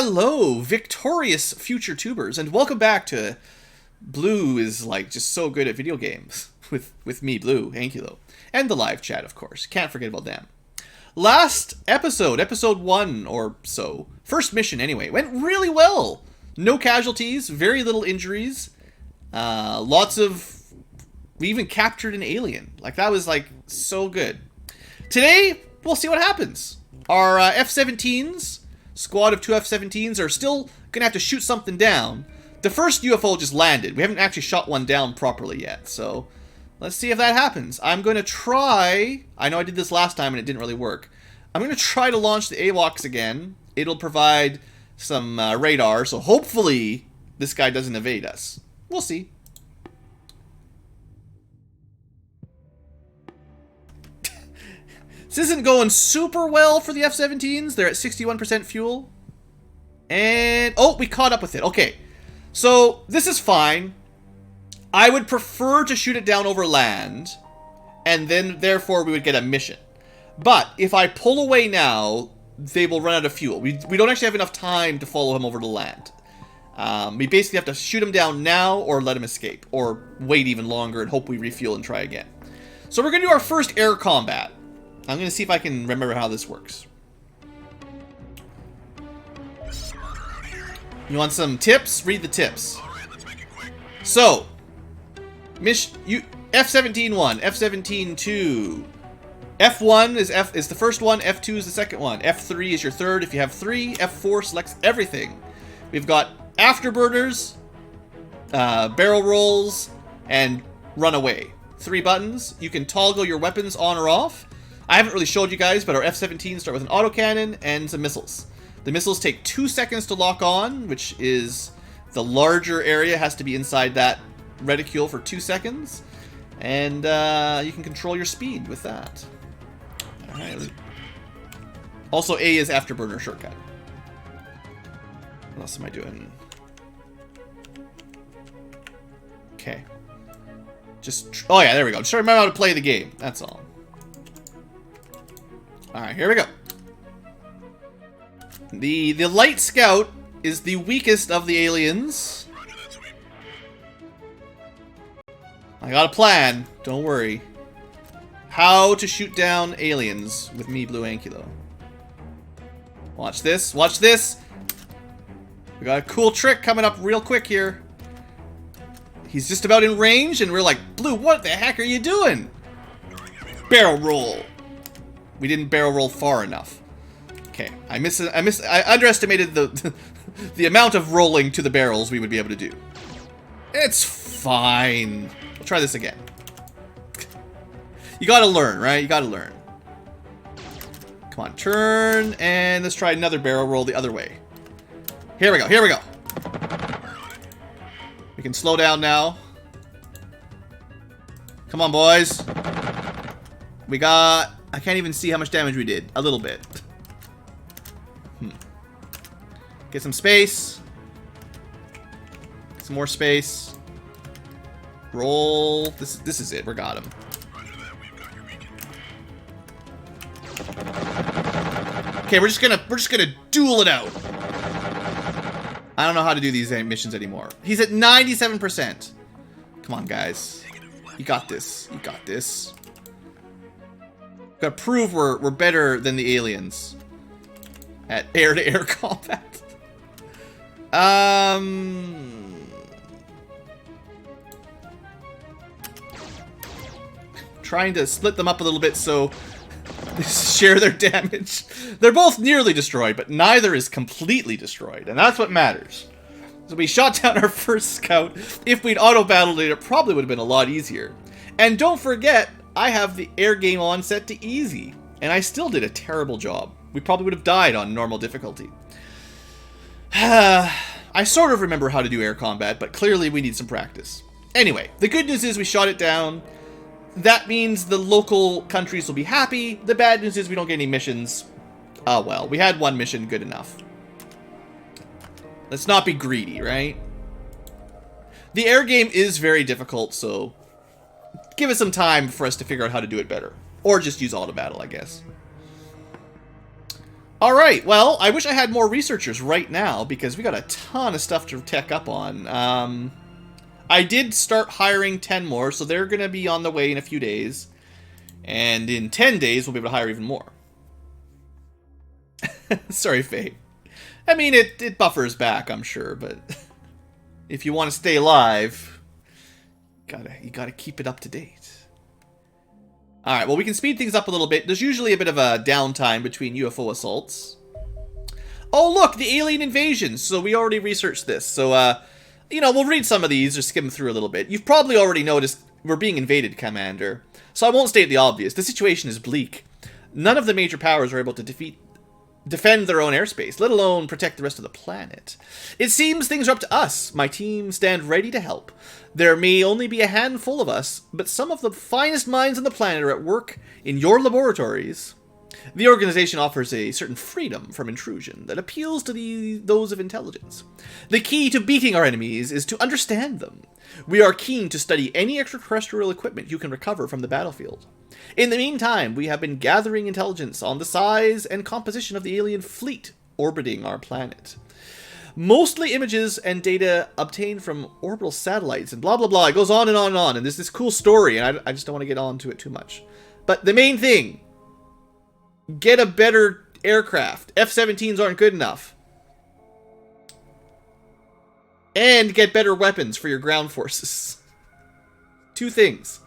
Hello, victorious future tubers, and welcome back to Blue is like just so good at video games with me, BlueAnkylo, and the live chat, of course. Can't forget about them. Last episode, episode 1 or so, first mission anyway, went really well. No casualties, very little injuries, we even captured an alien. Like, that was like so good. Today, we'll see what happens. Our F-17s, squad of 2 F-17s, are still gonna have to shoot something down. The first UFO just landed. We haven't actually shot one down properly yet, so let's see if that happens. I'm gonna try... I know I did this last time and it didn't really work. I'm gonna try to launch the AWACS again. It'll provide some radar, so hopefully this guy doesn't evade us. We'll see. This isn't going super well for the F-17s. They're at 61% fuel. And... oh, we caught up with it. Okay. So, this is fine. I would prefer to shoot it down over land. And then, therefore, we would get a mission. But, if I pull away now, they will run out of fuel. We don't actually have enough time to follow him over to land. We basically have to shoot him down now or let him escape. Or wait even longer and hope we refuel and try again. So, we're going to do our first air combat. I'm going to see if I can remember how this works. You want some tips? Read the tips. Alright, let's make it quick. So, F-17 1, F-17 2. F1 is the first one, F2 is the second one, F3 is your third if you have 3, F4 selects everything. We've got afterburners, barrel rolls, and run away. 3 buttons. You can toggle your weapons on or off. I haven't really showed you guys, but our F-17s start with an autocannon and some missiles. The missiles take 2 seconds to lock on, which is the larger area has to be inside that reticule for 2 seconds. And you can control your speed with that. Alright. Also, A is afterburner shortcut. What else am I doing? Okay. Oh yeah, there we go. Just remember how to play the game. That's all. Alright, here we go. The light scout is the weakest of the aliens. Roger that, sweet. I got a plan. Don't worry. How to shoot down aliens with me, BlueAnkylo. Watch this. Watch this. We got a cool trick coming up real quick here. He's just about in range, and we're like, Blue, what the heck are you doing? Barrel roll. We didn't barrel roll far enough. Okay, I underestimated the amount of rolling to the barrels we would be able to do. It's fine. We'll try this again. You gotta learn, right? You gotta learn. Come on, turn, and let's try another barrel roll the other way. Here we go, here we go. We can slow down now. Come on, boys. We got... I can't even see how much damage we did. A little bit. Get some space. Some more space. Roll. This is it. We got him. Okay, we're just gonna duel it out. I don't know how to do these missions anymore. He's at 97%. Come on, guys. You got this. You got this. Gotta prove we're better than the aliens at air-to-air combat. Trying to split them up a little bit so they share their damage. They're both nearly destroyed, but neither is completely destroyed, and that's what matters. So we shot down our first scout. If we'd auto-battled it, it probably would have been a lot easier. And don't forget, I have the air game on set to easy, and I still did a terrible job. We probably would have died on normal difficulty. I sort of remember how to do air combat, but clearly we need some practice. Anyway, the good news is we shot it down. That means the local countries will be happy. The bad news is we don't get any missions. Oh well, we had 1 mission, good enough. Let's not be greedy, right? The air game is very difficult, so give us some time for us to figure out how to do it better. Or just use auto battle, I guess. Alright, well, I wish I had more researchers right now, because we got a ton of stuff to tech up on. I did start hiring 10 more, so they're going to be on the way in a few days. And in 10 days, we'll be able to hire even more. Sorry, Faye. I mean, it buffers back, I'm sure, but if you want to stay alive, you gotta keep it up to date. Alright, well, we can speed things up a little bit. There's usually a bit of a downtime between UFO assaults. Oh, look, the alien invasions. So we already researched this. So, you know, we'll read some of these or skim through a little bit. You've probably already noticed we're being invaded, Commander. So I won't state the obvious. The situation is bleak. None of the major powers are able to defend their own airspace, let alone protect the rest of the planet. It seems things are up to us. My team stand ready to help. There may only be a handful of us, but some of the finest minds on the planet are at work in your laboratories. The organization offers a certain freedom from intrusion that appeals to those of intelligence. The key to beating our enemies is to understand them. We are keen to study any extraterrestrial equipment you can recover from the battlefield. In the meantime, we have been gathering intelligence on the size and composition of the alien fleet orbiting our planet. Mostly images and data obtained from orbital satellites and blah blah blah. It goes on and on and on, and there's this cool story, and I just don't want to get on to it too much. But the main thing, get a better aircraft. F-17s aren't good enough. And get better weapons for your ground forces. Two things.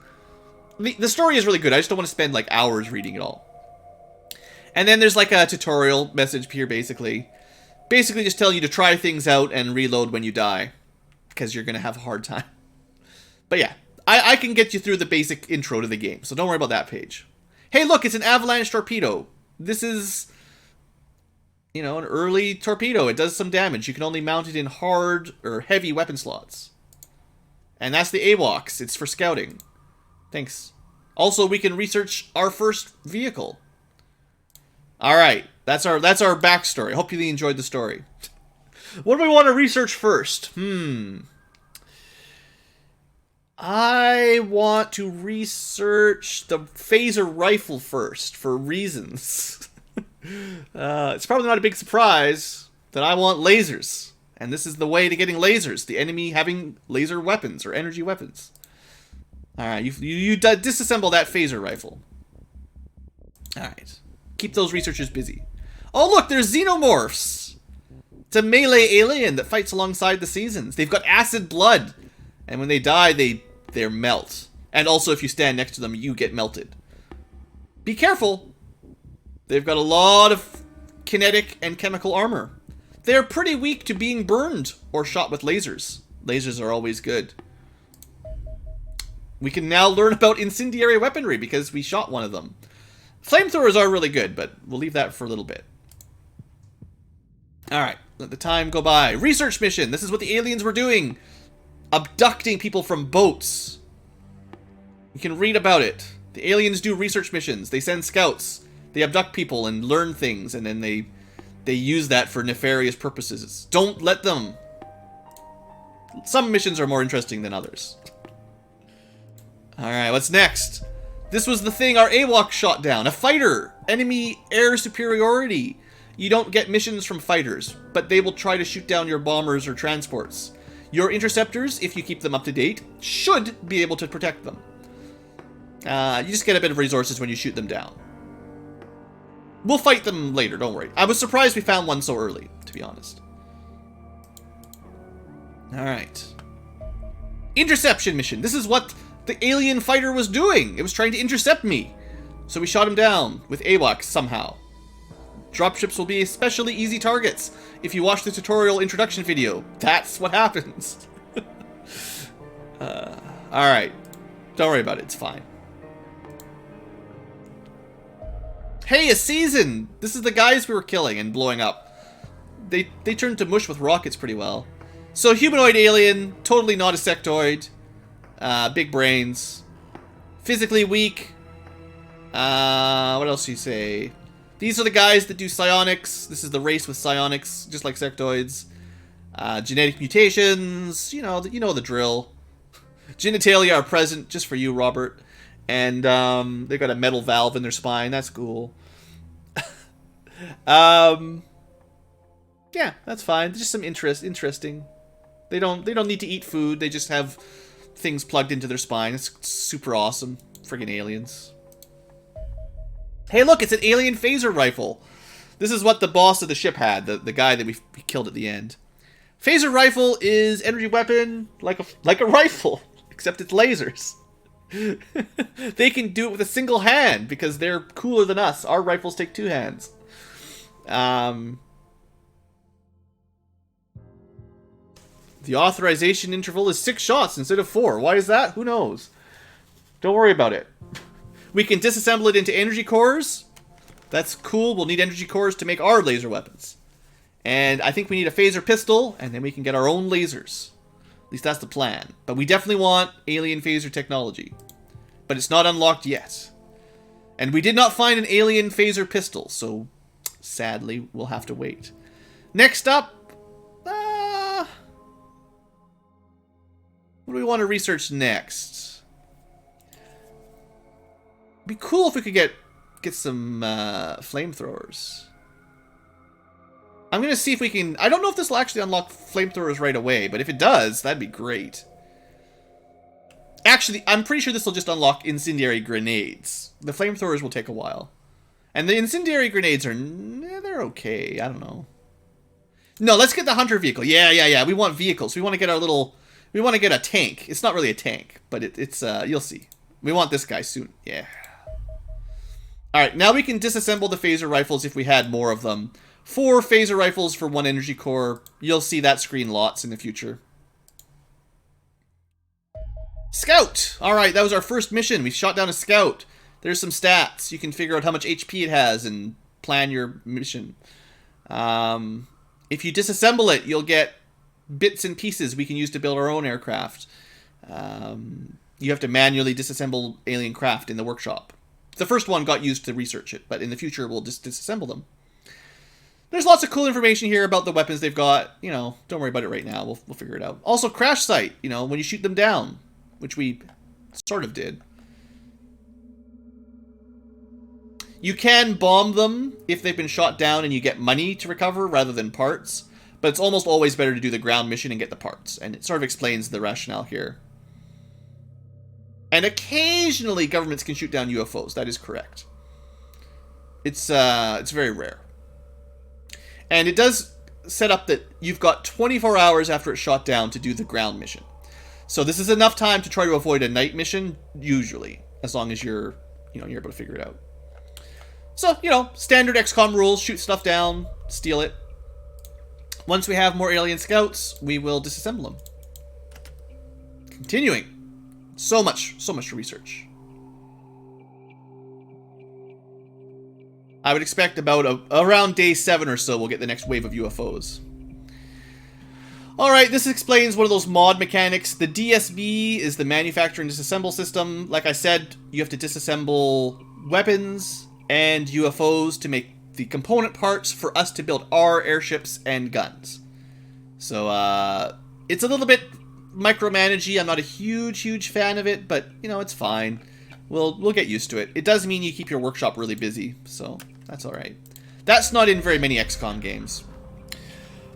The story is really good. I just don't want to spend like hours reading it all. And then there's like a tutorial message here, basically. Basically just telling you to try things out and reload when you die. Because you're going to have a hard time. But yeah, I can get you through the basic intro to the game. So don't worry about that page. Hey, look, it's an avalanche torpedo. This is, you know, an early torpedo. It does some damage. You can only mount it in hard or heavy weapon slots. And that's the AWACS. It's for scouting. Thanks. Also, we can research our first vehicle. Alright, that's our backstory. Hope you enjoyed the story. What do we want to research first? I want to research the phaser rifle first, for reasons. It's probably not a big surprise that I want lasers. And this is the way to getting lasers. The enemy having laser weapons, or energy weapons. Alright, you disassemble that phaser rifle. Alright. Keep those researchers busy. Oh look, there's xenomorphs! It's a melee alien that fights alongside the seasons. They've got acid blood. And when they die, they melt. And also, if you stand next to them, you get melted. Be careful. They've got a lot of kinetic and chemical armor. They're pretty weak to being burned or shot with lasers. Lasers are always good. We can now learn about incendiary weaponry because we shot one of them. Flamethrowers are really good, but we'll leave that for a little bit. Alright, let the time go by. Research mission. This is what the aliens were doing. Abducting people from boats. You can read about it. The aliens do research missions. They send scouts. They abduct people and learn things, and then they use that for nefarious purposes. Don't let them. Some missions are more interesting than others. Alright, what's next? This was the thing our AWAC shot down. A fighter. Enemy air superiority. You don't get missions from fighters, but they will try to shoot down your bombers or transports. Your interceptors, if you keep them up to date, should be able to protect them. You just get a bit of resources when you shoot them down. We'll fight them later, don't worry. I was surprised we found one so early, to be honest. Alright. Interception mission. This is what the alien fighter was doing. It was trying to intercept me. So we shot him down with AWACS somehow. Dropships will be especially easy targets. If you watch the tutorial introduction video, that's what happens. Alright. Don't worry about it, it's fine. Hey, a season! This is the guys we were killing and blowing up. They turned to mush with rockets pretty well. So, humanoid alien, totally not a sectoid. Big brains. Physically weak. What else do you say? These are the guys that do psionics. This is the race with psionics, just like sectoids. Genetic mutations, you know the drill. Genitalia are present just for you, Robert. And they've got a metal valve in their spine. That's cool. Yeah, that's fine. Just some interesting. They don't need to eat food. They just have things plugged into their spine. It's super awesome. Friggin' aliens. Hey, look, it's an alien phaser rifle. This is what the boss of the ship had, the guy that we killed at the end. Phaser rifle is energy weapon like a rifle, except it's lasers. They can do it with a single hand because they're cooler than us. Our rifles take 2 hands. The authorization interval is 6 shots instead of 4. Why is that? Who knows? Don't worry about it. We can disassemble it into energy cores. That's cool. We'll need energy cores to make our laser weapons. And I think we need a phaser pistol, and then we can get our own lasers. At least that's the plan. But we definitely want alien phaser technology. But it's not unlocked yet. And we did not find an alien phaser pistol, so sadly we'll have to wait. Next up, what do we want to research next? It'd be cool if we could get some flamethrowers. I'm going to see if we can... I don't know if this will actually unlock flamethrowers right away, but if it does, that'd be great. Actually, I'm pretty sure this will just unlock incendiary grenades. The flamethrowers will take a while. And the incendiary grenades are... they're okay. I don't know. No, let's get the hunter vehicle. Yeah. We want vehicles. We want to get our little... We want to get a tank. It's not really a tank, but it's... you'll see. We want this guy soon. Yeah. Alright, now we can disassemble the phaser rifles if we had more of them. 4 phaser rifles for 1 energy core. You'll see that screen lots in the future. Scout! Alright, that was our first mission. We shot down a scout. There's some stats. You can figure out how much HP it has and plan your mission. If you disassemble it, you'll get bits and pieces we can use to build our own aircraft. You have to manually disassemble alien craft in the workshop. The first one got used to research it, but in the future we'll just disassemble them. There's lots of cool information here about the weapons they've got. You know, don't worry about it right now. We'll figure it out. Also, crash site, you know, when you shoot them down, which we sort of did. You can bomb them if they've been shot down and you get money to recover rather than parts. But it's almost always better to do the ground mission and get the parts. And it sort of explains the rationale here. And occasionally governments can shoot down UFOs. That is correct. It's very rare. And it does set up that you've got 24 hours after it's shot down to do the ground mission. So this is enough time to try to avoid a night mission, usually, as long as you're able to figure it out. So, standard XCOM rules, shoot stuff down, steal it. Once we have more alien scouts, we will disassemble them. Continuing. So much to research. I would expect about around day 7 or so we'll get the next wave of UFOs. Alright, this explains one of those mod mechanics. The DSB is the manufacture and disassemble system. Like I said, you have to disassemble weapons and UFOs to make the component parts for us to build our airships and guns. So, it's a little bit micromanagey. I'm not a huge fan of it, but, it's fine. We'll get used to it. It does mean you keep your workshop really busy, so that's alright. That's not in very many XCOM games.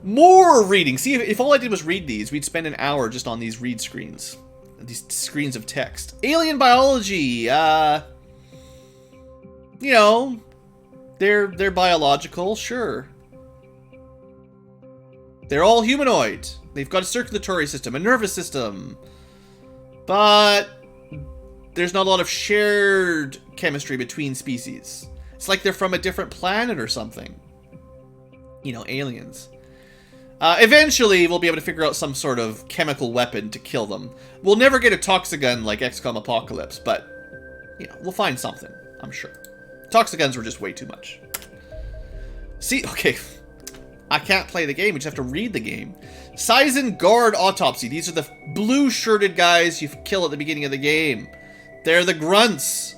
More reading. See, if all I did was read these, we'd spend an hour just on these read screens. These screens of text. Alien biology. They're biological, sure. They're all humanoid. They've got a circulatory system, a nervous system. But there's not a lot of shared chemistry between species. It's like they're from a different planet or something. Aliens. Eventually, we'll be able to figure out some sort of chemical weapon to kill them. We'll never get a toxigun like XCOM Apocalypse, but, we'll find something, I'm sure. Toxiguns were just way too much. See, okay, I can't play the game, we just have to read the game. Sizen Guard Autopsy. These are the blue-shirted guys you kill at the beginning of the game. They're the grunts.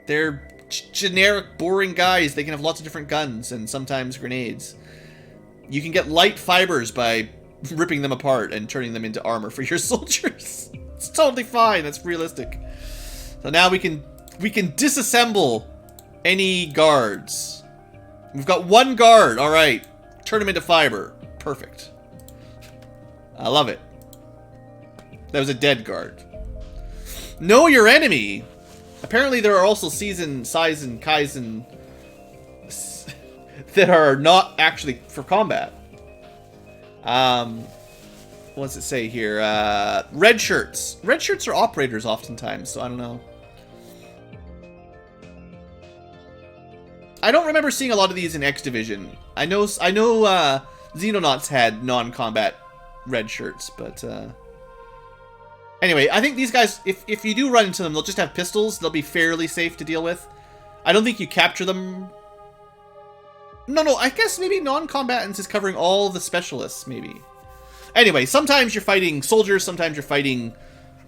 They're generic, boring guys. They can have lots of different guns and sometimes grenades. You can get light fibers by ripping them apart and turning them into armor for your soldiers. It's totally fine. That's realistic. So now we can disassemble any guards. We've got one guard. All right. Turn him into fiber. Perfect. I love it. That was a dead guard. Know your enemy. Apparently there are also season, Saizen, Kaizen that are not actually for combat. What does it say here? Red shirts. Red shirts are operators oftentimes, so I don't know. I don't remember seeing a lot of these in X Division. I know Xenonauts had non-combat red shirts, but anyway, I think these guys, if you do run into them, they'll just have pistols. They'll be fairly safe to deal with. I don't think you capture them. No, I guess maybe non-combatants is covering all the specialists, maybe. Anyway, sometimes you're fighting soldiers, sometimes you're fighting,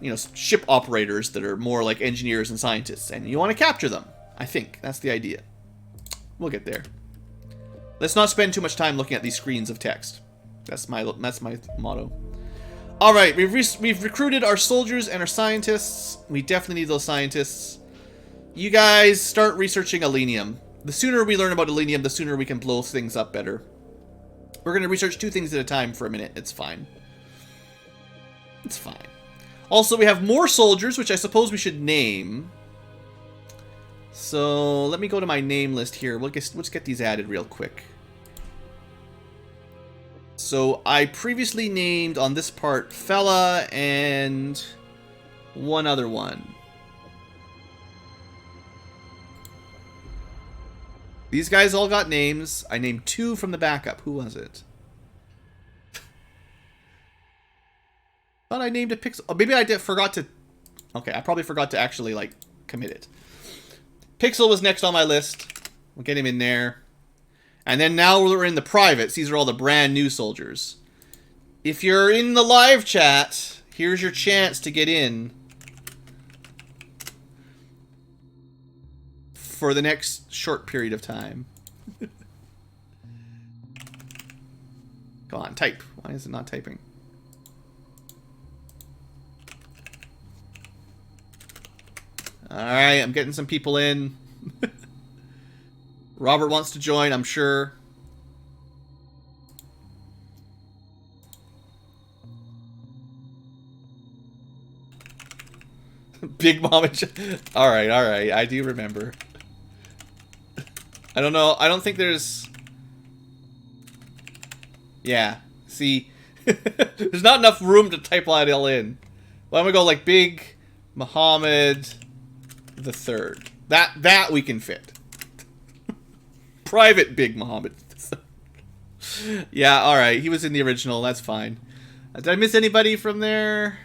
you know, ship operators that are more like engineers and scientists, and you want to capture them. I think that's the idea. We'll get there. Let's not spend too much time looking at these screens of text. That's my motto. All right, we've recruited our soldiers and our scientists. We definitely need those scientists. You guys start researching Elenium. The sooner we learn about Elenium, the sooner we can blow things up better. We're going to research 2 things at a time for a minute. It's fine. It's fine. Also, we have more soldiers, which I suppose we should name. So let me go to my name list here. Let's get these added real quick. So I previously named on this part Fella and one other one. These guys all got names. I named 2 from the backup. Who was it? Thought I named a Pixel. Oh, maybe I forgot to. Okay, I probably forgot to actually like commit it. Pixel was next on my list. We'll get him in there. And then now we're in the privates. These are all the brand new soldiers. If you're in the live chat, here's your chance to get in for the next short period of time. Go on, type. Why is it not typing? Alright, I'm getting some people in. Robert wants to join, I'm sure. Big Mama. Alright, I do remember. I don't know. I don't think there's... Yeah. See? There's not enough room to type that all in. Well, I'm gonna go like Big Muhammad the Third. That we can fit. Private Big Muhammad. Yeah, alright. He was in the original. That's fine. Did I miss anybody from there?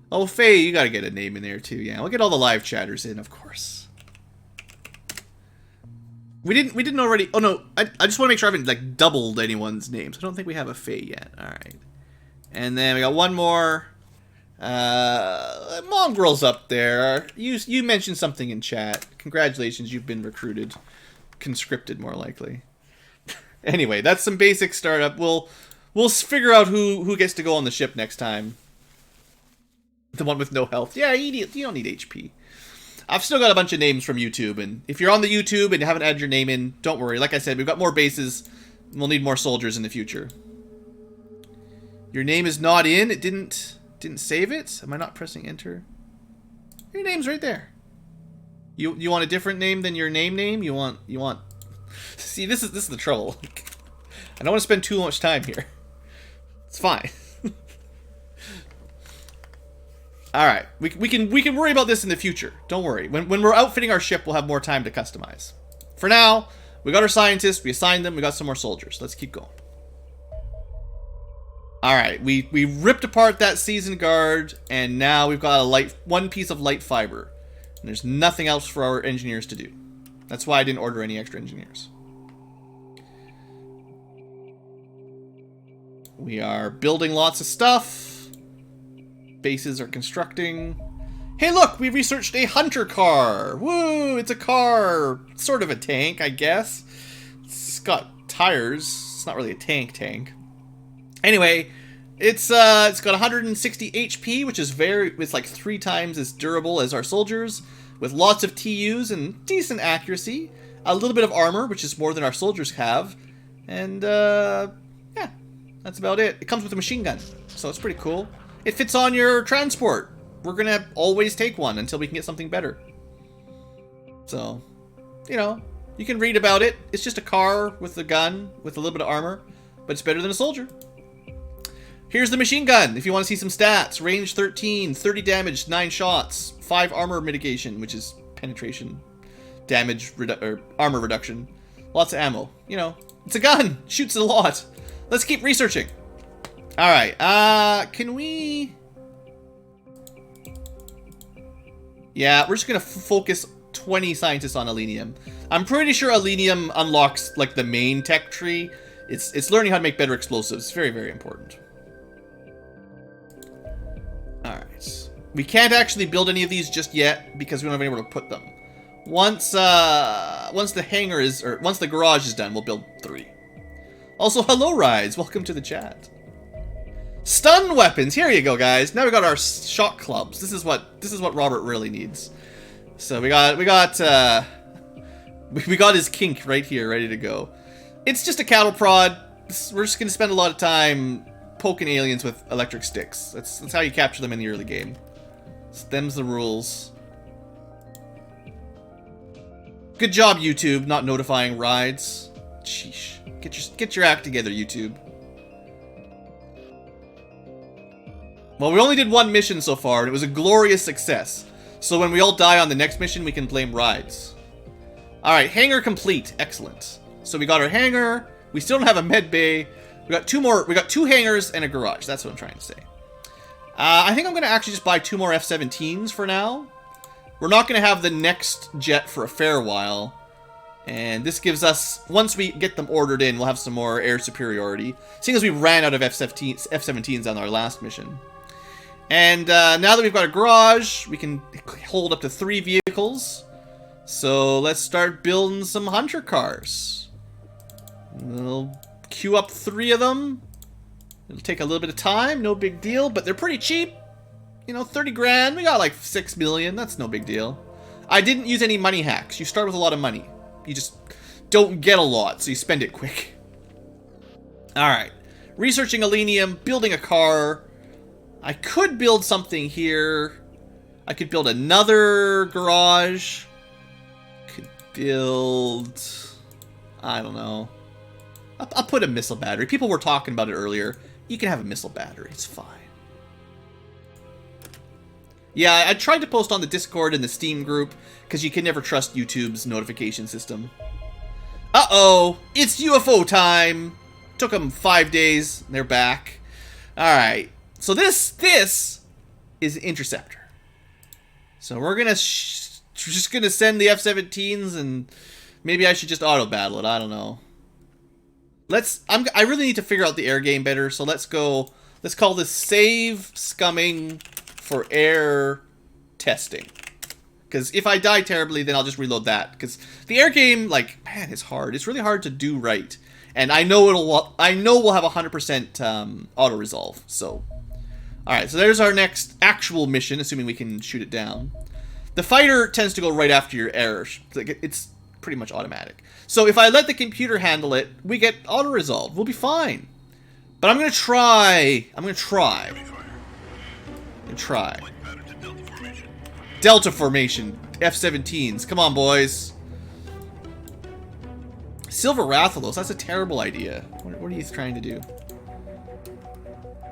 Oh, Faye, you gotta get a name in there too. Yeah, we'll get all the live chatters in, of course. We didn't already... Oh, no. I just want to make sure I haven't, like, doubled anyone's names. I don't think we have a Faye yet. Alright. And then we got one more. Mongrel's up there. You mentioned something in chat. Congratulations, you've been recruited. Conscripted, more likely. Anyway, that's some basic startup. We'll figure out who gets to go on the ship next time. The one with no health. Yeah, you don't need HP. I've still got a bunch of names from YouTube, and if you're on the YouTube and you haven't added your name in, don't worry. Like I said, we've got more bases. We'll need more soldiers in the future. Your name is not in. It didn't save it. Am I not pressing enter? Your name's right there. You want a different name than your name? You want? See, this is the trouble. I don't want to spend too much time here. It's fine. All right, we can worry about this in the future. Don't worry. When we're outfitting our ship, we'll have more time to customize. For now, we got our scientists. We assigned them. We got some more soldiers. Let's keep going. All right, we ripped apart that seasoned guard, and now we've got one piece of light fiber. And there's nothing else for our engineers to do. That's why I didn't order any extra engineers. We are building lots of stuff. Bases are constructing. Hey, look, we researched a hunter car. Woo, it's a car. Sort of a tank, I guess. It's got tires. It's not really a tank. Anyway, it's got 160 HP, which is it's like 3 times as durable as our soldiers, with lots of TUs and decent accuracy. a little bit of armor, which is more than our soldiers have, and yeah, that's about it. It comes with a machine gun, so it's pretty cool. It fits on your transport. We're gonna always take one until we can get something better. So, you know, you can read about it. It's just a car with a gun with a little bit of armor, but it's better than a soldier. Here's the machine gun, if you want to see some stats. Range 13, 30 damage, 9 shots, 5 armor mitigation, which is penetration, damage, or armor reduction. Lots of ammo. You know, it's a gun. Shoots a lot. Let's keep researching. Alright, can we... Yeah, we're just gonna focus 20 scientists on Elenium. I'm pretty sure Elenium unlocks, like, the main tech tree. It's learning how to make better explosives. It's very, very important. Alright. We can't actually build any of these just yet because we don't have anywhere to put them. Once the hangar is, or once the garage is done, we'll build 3. Also, hello, Rise. Welcome to the chat. Stun weapons. Here you go, guys. Now we got our shock clubs. This is what Robert really needs. So we got his kink right here, ready to go. It's just a cattle prod. We're just gonna spend a lot of time poking aliens with electric sticks. That's how you capture them in the early game. Them's the rules. Good job, YouTube, not notifying rides. Sheesh. Get your act together, YouTube. Well, we only did 1 mission so far, and it was a glorious success. So when we all die on the next mission, we can blame rides. Alright, hangar complete. Excellent. So we got our hangar. We still don't have a med bay. We got 2 hangars and a garage. That's what I'm trying to say. I think I'm going to actually just buy 2 more F-17s for now. We're not going to have the next jet for a fair while. And this gives us, once we get them ordered in, we'll have some more air superiority. Seeing as we ran out of F-17s on our last mission. And now that we've got a garage, we can hold up to 3 vehicles. So let's start building some hunter cars. We'll queue up 3 of them. It'll take a little bit of time, no big deal, but they're pretty cheap. You know, 30 grand, we got like 6 million, that's no big deal. I didn't use any money hacks. You start with a lot of money. You just don't get a lot, so you spend it quick. Alright, researching Elenium, building a car. I could build something here. I could build another garage. Could build... I don't know. I'll put a missile battery. People were talking about it earlier. You can have a missile battery. It's fine. Yeah, I tried to post on the Discord and the Steam group, because you can never trust YouTube's notification system. Uh-oh! It's UFO time! Took them 5 days, and they're back. Alright. So this is Interceptor. So we're just gonna send the F-17s, and maybe I should just auto-battle it. I don't know. I really need to figure out the air game better, so let's call this Save Scumming for Air Testing. Because if I die terribly, then I'll just reload that. Because the air game, like, man, it's hard. It's really hard to do right. And I know we'll have 100% auto-resolve, so... Alright, so there's our next actual mission, assuming we can shoot it down. The fighter tends to go right after your air. It's pretty much automatic. So if I let the computer handle it, we get auto-resolve. We'll be fine. But I'm gonna try. Delta formation. F-17s. Come on, boys. Silver Rathalos. That's a terrible idea. What are you trying to do?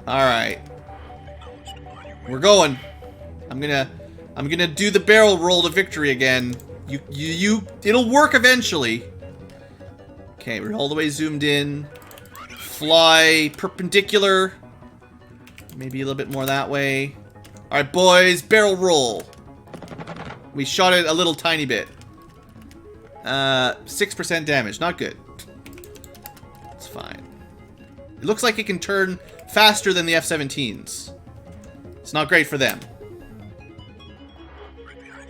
Alright. We're going. I'm gonna do the barrel roll to victory again. It'll work eventually. Okay, we're all the way zoomed in. Fly perpendicular. Maybe a little bit more that way. Alright, boys, barrel roll. We shot it a little tiny bit. 6% damage, not good. It's fine. It looks like it can turn faster than the F-17s. It's not great for them.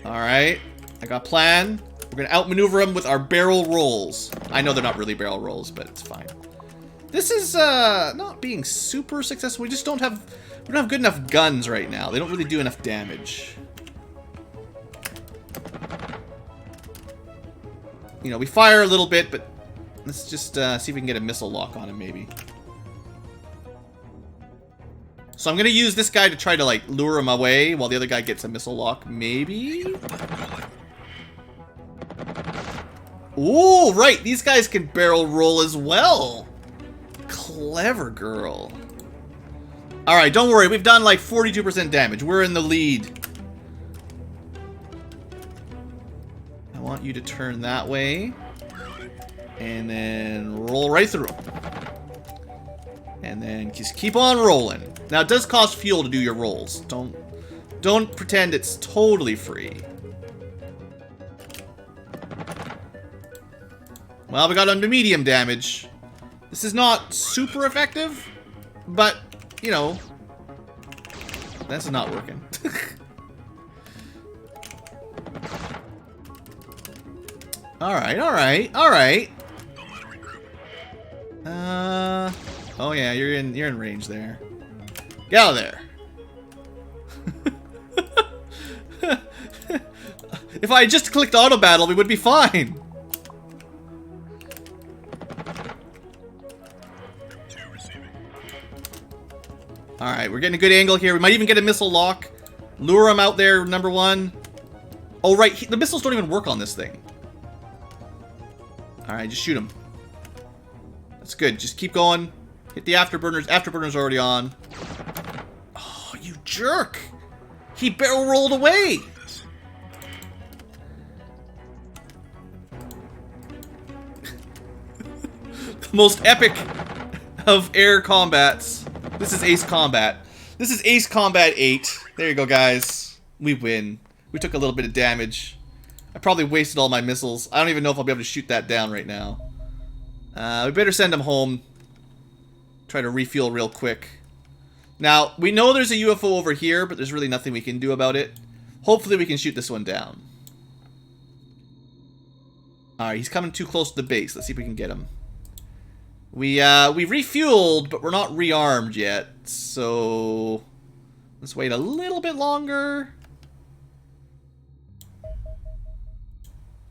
Alright, I got a plan. We're gonna outmaneuver them with our barrel rolls. I know they're not really barrel rolls, but it's fine. This is not being super successful. We don't have good enough guns right now. They don't really do enough damage. you know, we fire a little bit, but let's just see if we can get a missile lock on him, maybe. So I'm going to use this guy to try to, like, lure him away while the other guy gets a missile lock, maybe? Ooh, right, these guys can barrel roll as well. Clever girl. Alright, don't worry, we've done like 42% damage. We're in the lead. I want you to turn that way. And then roll right through. And then just keep on rolling. Now, it does cost fuel to do your rolls. Don't pretend it's totally free. Well, we got under medium damage. This is not super effective, but, you know, that's not working. Alright, alright, alright. Oh yeah, you're in range there. Get out of there. If I had just clicked auto battle, we would be fine. Alright, we're getting a good angle here. We might even get a missile lock. Lure him out there, number one. Oh, right. The missiles don't even work on this thing. Alright, just shoot him. That's good. Just keep going. Hit the afterburners. Afterburners are already on. Oh, you jerk. He barrel rolled away. The most epic of air combats. This is Ace Combat. This is Ace Combat 8. There you go, guys. We win. We took a little bit of damage. I probably wasted all my missiles. I don't even know if I'll be able to shoot that down right now. We better send him home. Try to refuel real quick. Now, we know there's a UFO over here, but there's really nothing we can do about it. Hopefully we can shoot this one down. Alright, he's coming too close to the base. Let's see if we can get him. We refueled, but we're not rearmed yet, so let's wait a little bit longer.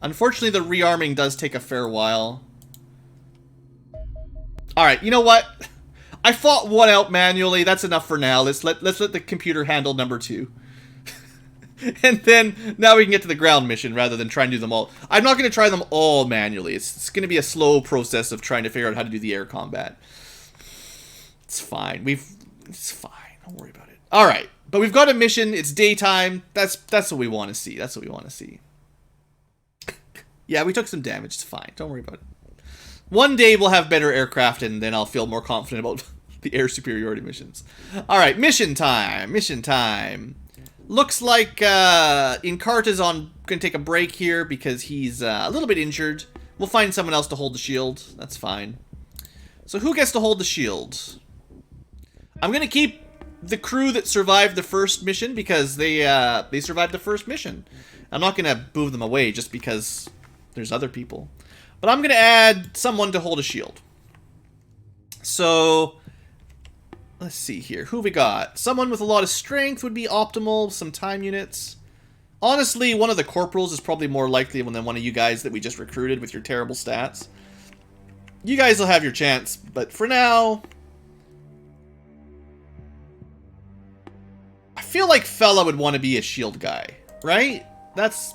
Unfortunately, the rearming does take a fair while. Alright, you know what? I fought one out manually. That's enough for now. Let's let the computer handle number 2. And then, now we can get to the ground mission rather than try and do them all. I'm not going to try them all manually. It's going to be a slow process of trying to figure out how to do the air combat. It's fine. It's fine. Don't worry about it. Alright. But we've got a mission. It's daytime. That's what we want to see. That's what we want to see. Yeah, we took some damage. It's fine. Don't worry about it. One day we'll have better aircraft and then I'll feel more confident about the air superiority missions. Alright, mission time. Mission time. Looks like Incarta's going to take a break here because he's a little bit injured. We'll find someone else to hold the shield. That's fine. So who gets to hold the shield? I'm going to keep the crew that survived the first mission because they survived the first mission. I'm not going to move them away just because there's other people. But I'm going to add someone to hold a shield. So let's see here. Who we got? Someone with a lot of strength would be optimal. Some time units. Honestly, one of the corporals is probably more likely than one of you guys that we just recruited with your terrible stats. You guys will have your chance, but for now, I feel like Fella would want to be a shield guy, right? That's.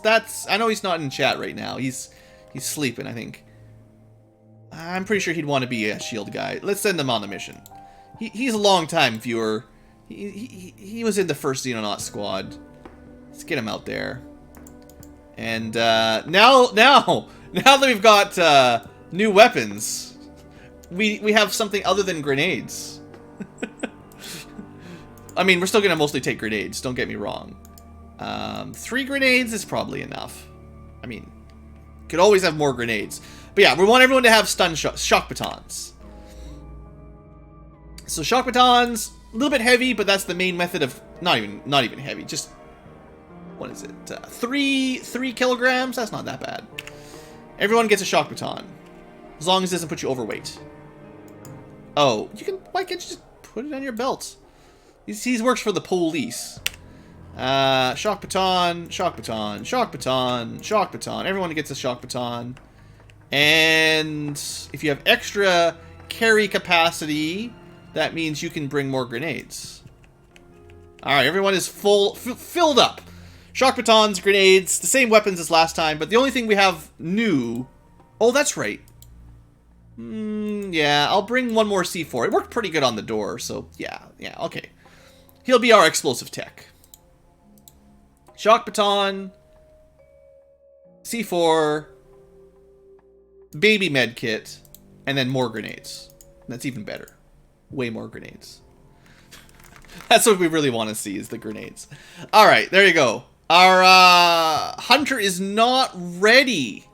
I know he's not in chat right now. He's sleeping, I think. I'm pretty sure he'd want to be a shield guy. Let's send him on the mission. He's a long-time viewer. He was in the first Xenonauts squad. Let's get him out there. And now that we've got new weapons, we have something other than grenades. I mean, we're still gonna mostly take grenades. Don't get me wrong. 3 grenades is probably enough. I mean, could always have more grenades. But yeah, we want everyone to have stun shock batons. So shock batons, a little bit heavy, but that's the main method of not even heavy. Just what is it? 3 kilograms. That's not that bad. Everyone gets a shock baton, as long as it doesn't put you overweight. Oh, you can. Why can't you just put it on your belt? He works for the police. Shock baton, shock baton, shock baton, shock baton. Everyone gets a shock baton. And if you have extra carry capacity, that means you can bring more grenades. Alright, everyone is filled up. Shock batons, grenades, the same weapons as last time, but the only thing we have new... Oh, that's right. Yeah, I'll bring one more C4. It worked pretty good on the door, so yeah, okay. He'll be our explosive tech. Shock baton, C4, baby med kit, and then more grenades. That's even better. Way more grenades. That's what we really want to see, is the grenades. Alright, there you go. Our hunter is not ready.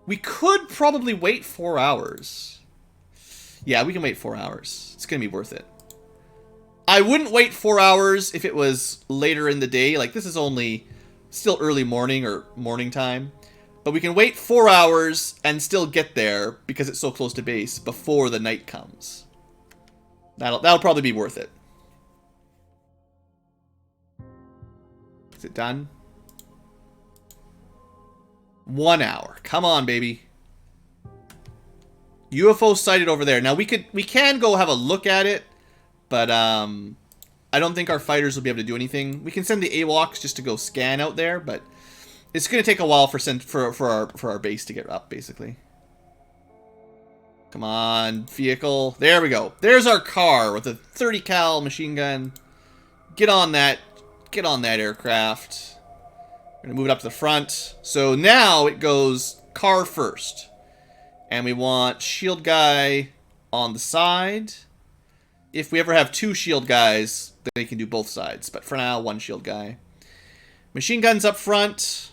We could probably wait 4 hours. Yeah, we can wait 4 hours. It's going to be worth it. I wouldn't wait 4 hours if it was later in the day. Like, this is only still early morning or morning time. But we can wait 4 hours and still get there because it's so close to base before the night comes. That'll probably be worth it. Is it done? 1 hour. Come on, baby. UFO sighted over there. Now we can go have a look at it, but I don't think our fighters will be able to do anything. We can send the AWACS just to go scan out there, but it's going to take a while for our base to get up, basically. Come on, vehicle. There we go. There's our car with a 30 cal machine gun. Get on that. Get on that aircraft. We're going to move it up to the front. So now it goes car first. And we want shield guy on the side. If we ever have 2 shield guys, then they can do both sides. But for now, 1 shield guy. Machine guns up front.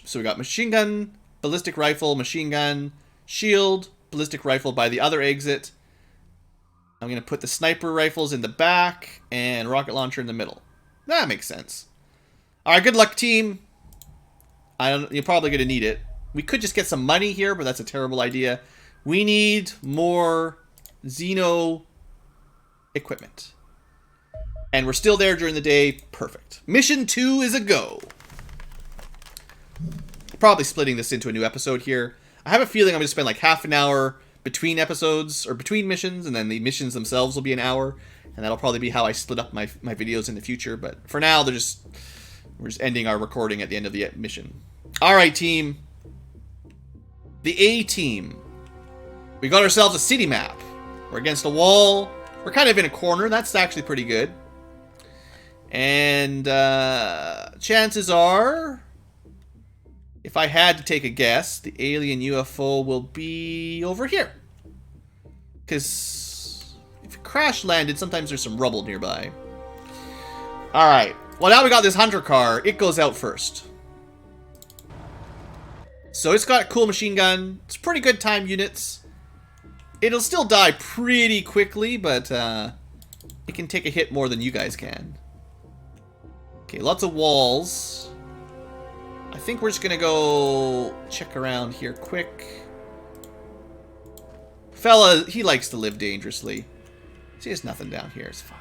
So we got machine gun, ballistic rifle, machine gun, shield, ballistic rifle by the other exit. I'm going to put the sniper rifles in the back and rocket launcher in the middle. That makes sense. Alright, good luck, team. You're probably going to need it. We could just get some money here, but that's a terrible idea. We need more Xeno equipment. And we're still there during the day. Perfect. Mission 2 is a go. Probably splitting this into a new episode here. I have a feeling I'm going to spend like half an hour between episodes, or between missions, and then the missions themselves will be an hour. And that'll probably be how I split up my videos in the future. But for now, we're just ending our recording at the end of the mission. Alright, team. The A team. We got ourselves a city map. We're against a wall. We're kind of in a corner. That's actually pretty good. And chances are, if I had to take a guess, the alien UFO will be over here. Because if it crash landed, sometimes there's some rubble nearby. Alright. Well, now we got this hunter car. It goes out first. So it's got a cool machine gun. It's pretty good time units. It'll still die pretty quickly, but it can take a hit more than you guys can. Okay, lots of walls. I think we're just going to go check around here quick. Fella, he likes to live dangerously. See, there's nothing down here. It's fine.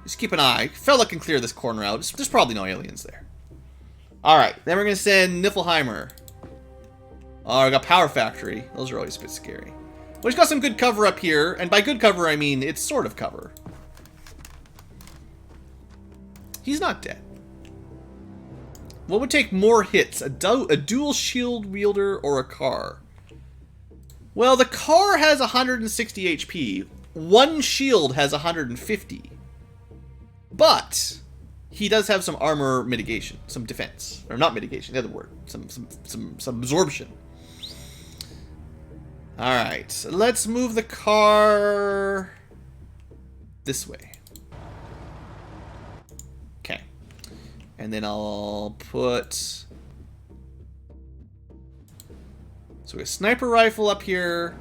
Just keep an eye. Fella can clear this corner out. There's probably no aliens there. Alright, then we're going to send Niflheimer. Oh, we got Power Factory. Those are always a bit scary. Well, he's got some good cover up here. And by good cover, I mean it's sort of cover. He's not dead. What would take more hits? A dual shield wielder or a car? Well, the car has 160 HP. One shield has 150. But he does have some armor mitigation, some defense. Or not mitigation, the other word. Some absorption. Alright, so let's move the car this way. Okay. And then I'll put... So we have a sniper rifle up here.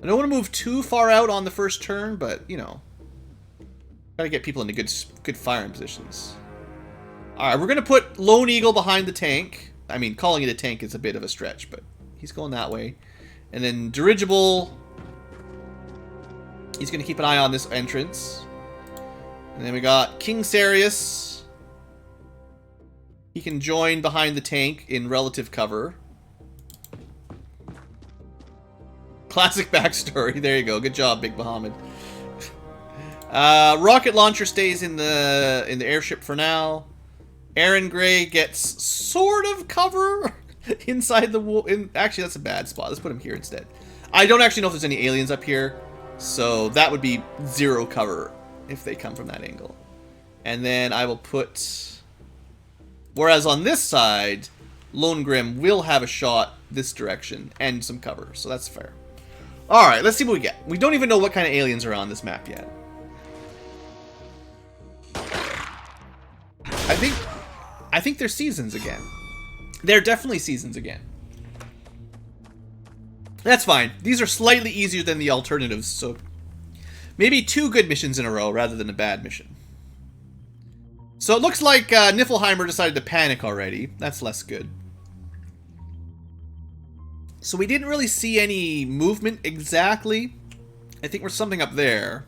I don't want to move too far out on the first turn, but, you know. Gotta get people into good firing positions. Alright, we're gonna put Lone Eagle behind the tank. I mean, calling it a tank is a bit of a stretch, but he's going that way. And then Dirigible, he's gonna keep an eye on this entrance. And then we got King Sarius He can join behind the tank in relative cover. Classic backstory. There you go. Good job, Big Bahamut. Rocket launcher stays in the airship for now. Aaron Gray gets sort of cover inside the wall. Actually, that's a bad spot. Let's put him here instead. I don't actually know if there's any aliens up here, so that would be 0 cover if they come from that angle. And then I will put... Whereas on this side, Lone Grim will have a shot this direction and some cover, so that's fair. Alright, let's see what we get. We don't even know what kind of aliens are on this map yet. I think they're seasons again. They're definitely seasons again. That's fine. These are slightly easier than the alternatives, so maybe 2 good missions in a row rather than a bad mission. So it looks like Niflheimer decided to panic already. That's less good. So we didn't really see any movement exactly. I think we're something up there.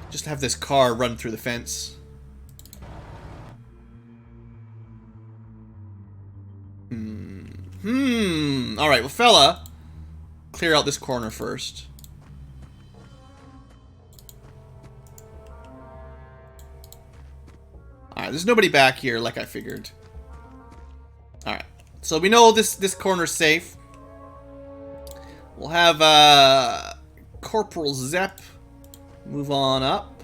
Just have this car run through the fence. Alright, well, fella, clear out this corner first. Alright, there's nobody back here like I figured. Alright, so we know this corner's safe. We'll have Corporal Zepp move on up.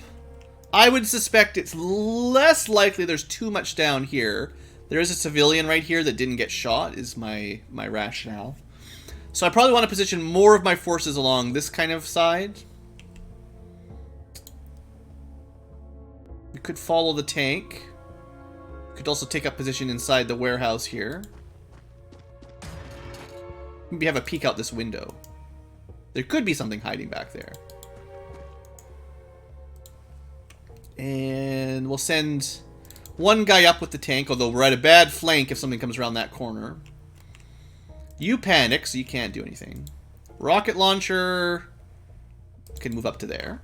I would suspect it's less likely there's too much down here. There is a civilian right here that didn't get shot, is my rationale. So I probably want to position more of my forces along this kind of side. We could follow the tank. We could also take up position inside the warehouse here. Maybe have a peek out this window. There could be something hiding back there. And we'll send one guy up with the tank, although we're at a bad flank if something comes around that corner. You panic, so you can't do anything. Rocket launcher can move up to there.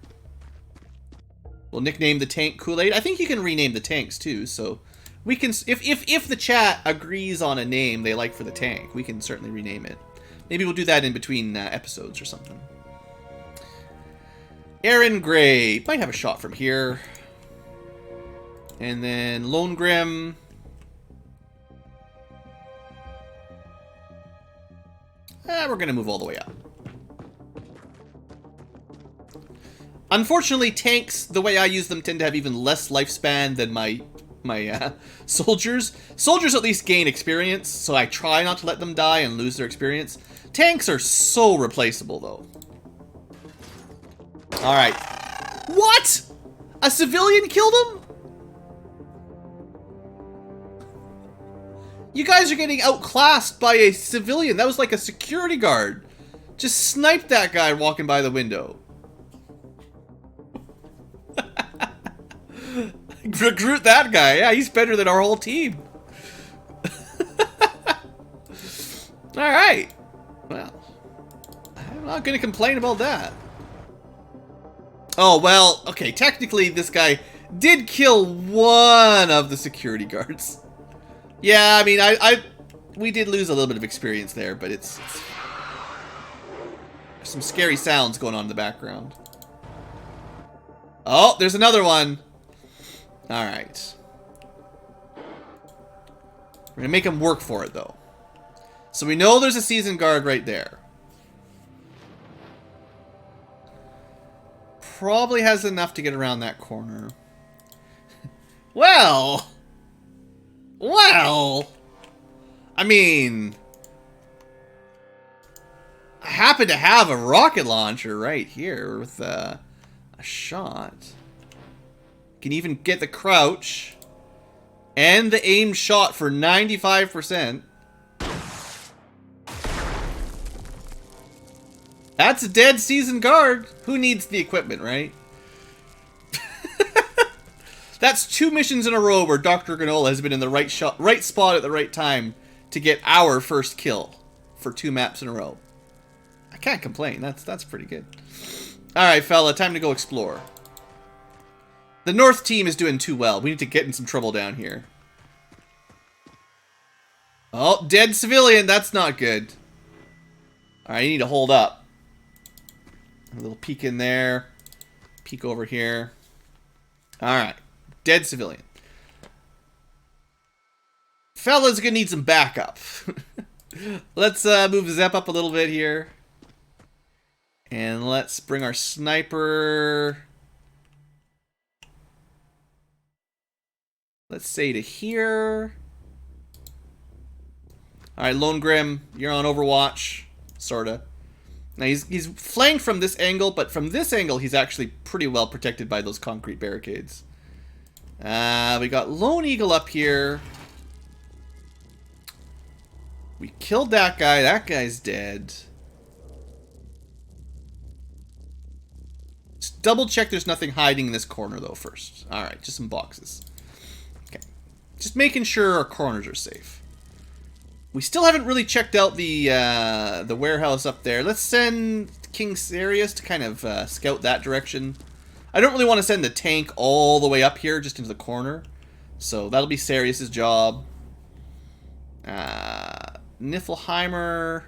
We'll nickname the tank Kool-Aid. I think you can rename the tanks too, so we can, if the chat agrees on a name they like for the tank, we can certainly rename it. Maybe we'll do that in between episodes or something. Aaron Gray might have a shot from here. And then Lone Grim. We're going to move all the way up. Unfortunately, tanks, the way I use them, tend to have even less lifespan than my soldiers. Soldiers at least gain experience, so I try not to let them die and lose their experience. Tanks are so replaceable, though. Alright. What? A civilian killed him? You guys are getting outclassed by a civilian. That was like a security guard. Just sniped that guy walking by the window. Recruit that guy. Yeah, he's better than our whole team. Alright. Well, I'm not going to complain about that. Oh, well, okay, technically this guy did kill one of the security guards. Yeah, I mean, we did lose a little bit of experience there, but it's there's some scary sounds going on in the background. Oh, there's another one. All right. We're going to make him work for it, though. So we know there's a seasoned guard right there. Probably has enough to get around that corner. Well, I mean, I happen to have a rocket launcher right here with a shot. Can even get the crouch and the aim shot for 95%. That's a dead seasoned guard. Who needs the equipment, right? That's 2 missions in a row where Dr. Granola has been in the right spot at the right time to get our first kill for 2 maps in a row. I can't complain. That's pretty good. All right, fella, time to go explore. The North team is doing too well. We need to get in some trouble down here. Oh, dead civilian. That's not good. Alright, you need to hold up. A little peek in there. Peek over here. Alright. Dead civilian. Fella's gonna need some backup. Let's move Zep up a little bit here. And let's bring our sniper... Let's say to here. Alright, Lone Grim, you're on Overwatch. Sorta. Now he's flanked from this angle, but from this angle he's actually pretty well protected by those concrete barricades. We got Lone Eagle up here. We killed that guy. That guy's dead. Just double check there's nothing hiding in this corner though first. Alright, just some boxes. Okay. Just making sure our corners are safe. We still haven't really checked out the warehouse up there. Let's send King Sarius to kind of scout that direction. I don't really want to send the tank all the way up here, just into the corner. So that'll be Sarius's job. Niflheimer.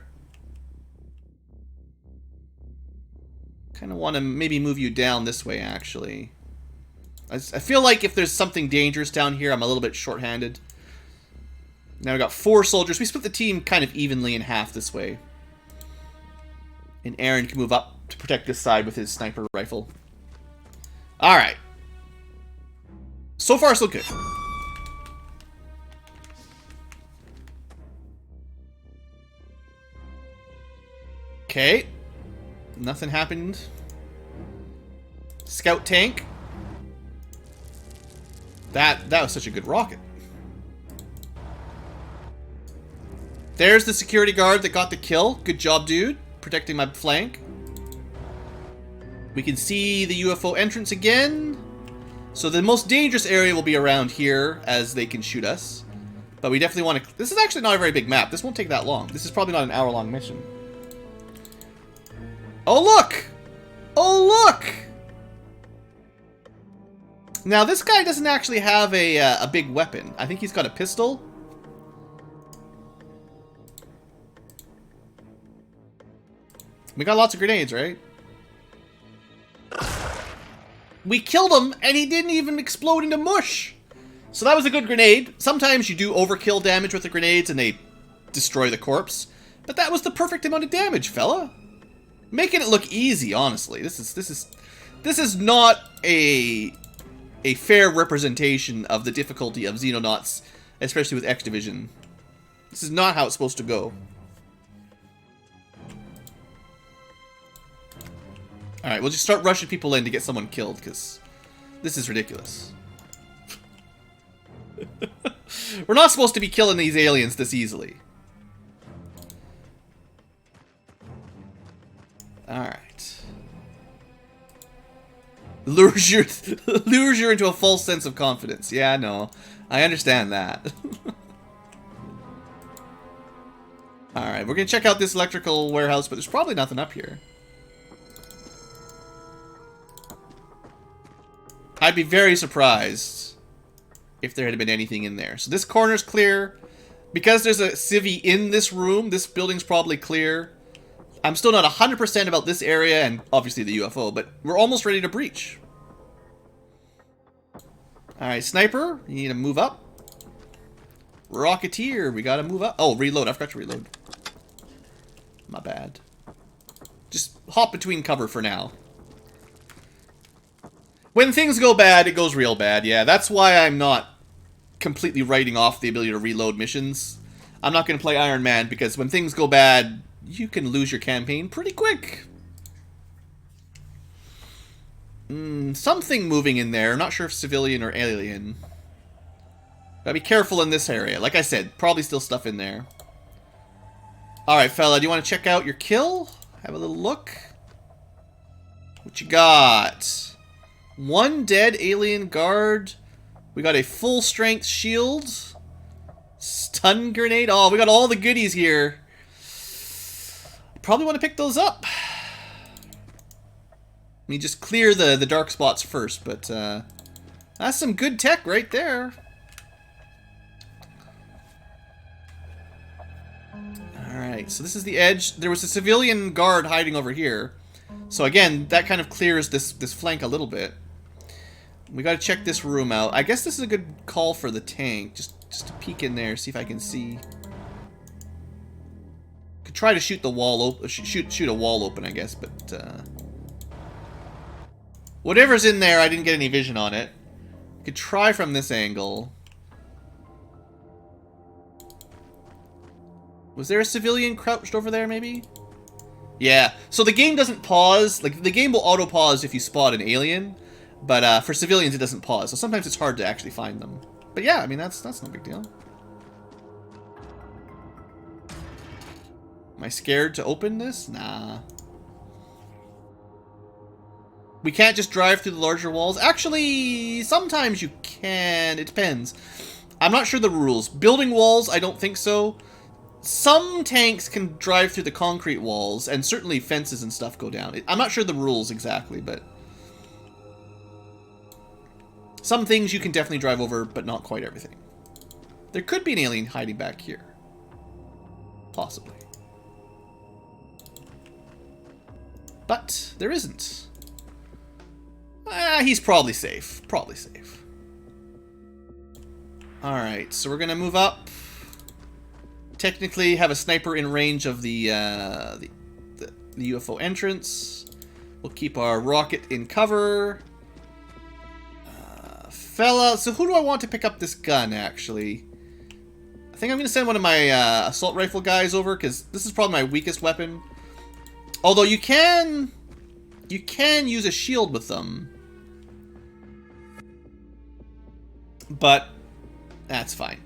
Kind of want to maybe move you down this way, actually. I feel like if there's something dangerous down here, I'm a little bit short-handed. Now we got 4 soldiers. We split the team kind of evenly in half this way. And Aaron can move up to protect this side with his sniper rifle. Alright. So far, so good. Okay. Nothing happened. Scout tank. That was such a good rocket. There's the security guard that got the kill. Good job, dude. Protecting my flank. We can see the UFO entrance again. So the most dangerous area will be around here as they can shoot us. But we definitely want to... This is actually not a very big map. This won't take that long. This is probably not an hour-long mission. Oh, look! Oh, look! Now, this guy doesn't actually have a big weapon. I think he's got a pistol. We got lots of grenades, right? We killed him, and he didn't even explode into mush! So that was a good grenade. Sometimes you do overkill damage with the grenades, and they destroy the corpse. But that was the perfect amount of damage, fella. Making it look easy, honestly. This is not a fair representation of the difficulty of Xenonauts, especially with X Division. This is not how it's supposed to go. Alright, we'll just start rushing people in to get someone killed, because this is ridiculous. We're not supposed to be killing these aliens this easily. Alright. Lures you into a false sense of confidence. Yeah, no. I understand that. Alright, we're gonna check out this electrical warehouse, but there's probably nothing up here. I'd be very surprised if there had been anything in there. So this corner's clear. Because there's a civvy in this room, this building's probably clear. I'm still not 100% about this area and obviously the UFO, but we're almost ready to breach. Alright, sniper, you need to move up. Rocketeer, we gotta move up. Oh, reload, I forgot to reload. My bad. Just hop between cover for now. When things go bad, it goes real bad. Yeah, that's why I'm not completely writing off the ability to reload missions. I'm not going to play Iron Man, because when things go bad, you can lose your campaign pretty quick. Something moving in there. Not sure if civilian or alien. Gotta be careful in this area. Like I said, probably still stuff in there. Alright, fella, do you want to check out your kill? Have a little look. What you got? 1 dead alien guard. We got a full strength shield. Stun grenade. Oh, we got all the goodies here. Probably want to pick those up. Let me just clear the dark spots first, but That's some good tech right there. Alright, so this is the edge. There was a civilian guard hiding over here. So again, that kind of clears this flank a little bit. We gotta check this room out. I guess this is a good call for the tank. Just to peek in there, see if I can see. Could try to shoot the wall shoot a wall open, I guess, but whatever's in there, I didn't get any vision on it. Could try from this angle. Was there a civilian crouched over there, maybe? Yeah. So the game doesn't pause. Like, the game will auto-pause if you spot an alien. But for civilians, it doesn't pause. So sometimes it's hard to actually find them. But yeah, I mean, that's no big deal. Am I scared to open this? Nah. We can't just drive through the larger walls. Actually, sometimes you can. It depends. I'm not sure the rules. Building walls, I don't think so. Some tanks can drive through the concrete walls, and certainly fences and stuff go down. I'm not sure the rules exactly, but some things you can definitely drive over, but not quite everything. There could be an alien hiding back here. Possibly. But there isn't. He's probably safe. Probably safe. Alright, so we're going to move up. Technically have a sniper in range of the UFO entrance. We'll keep our rocket in cover. Fella, so who do I want to pick up this gun, actually? I think I'm going to send one of my assault rifle guys over, because this is probably my weakest weapon. Although you can use a shield with them. But that's fine.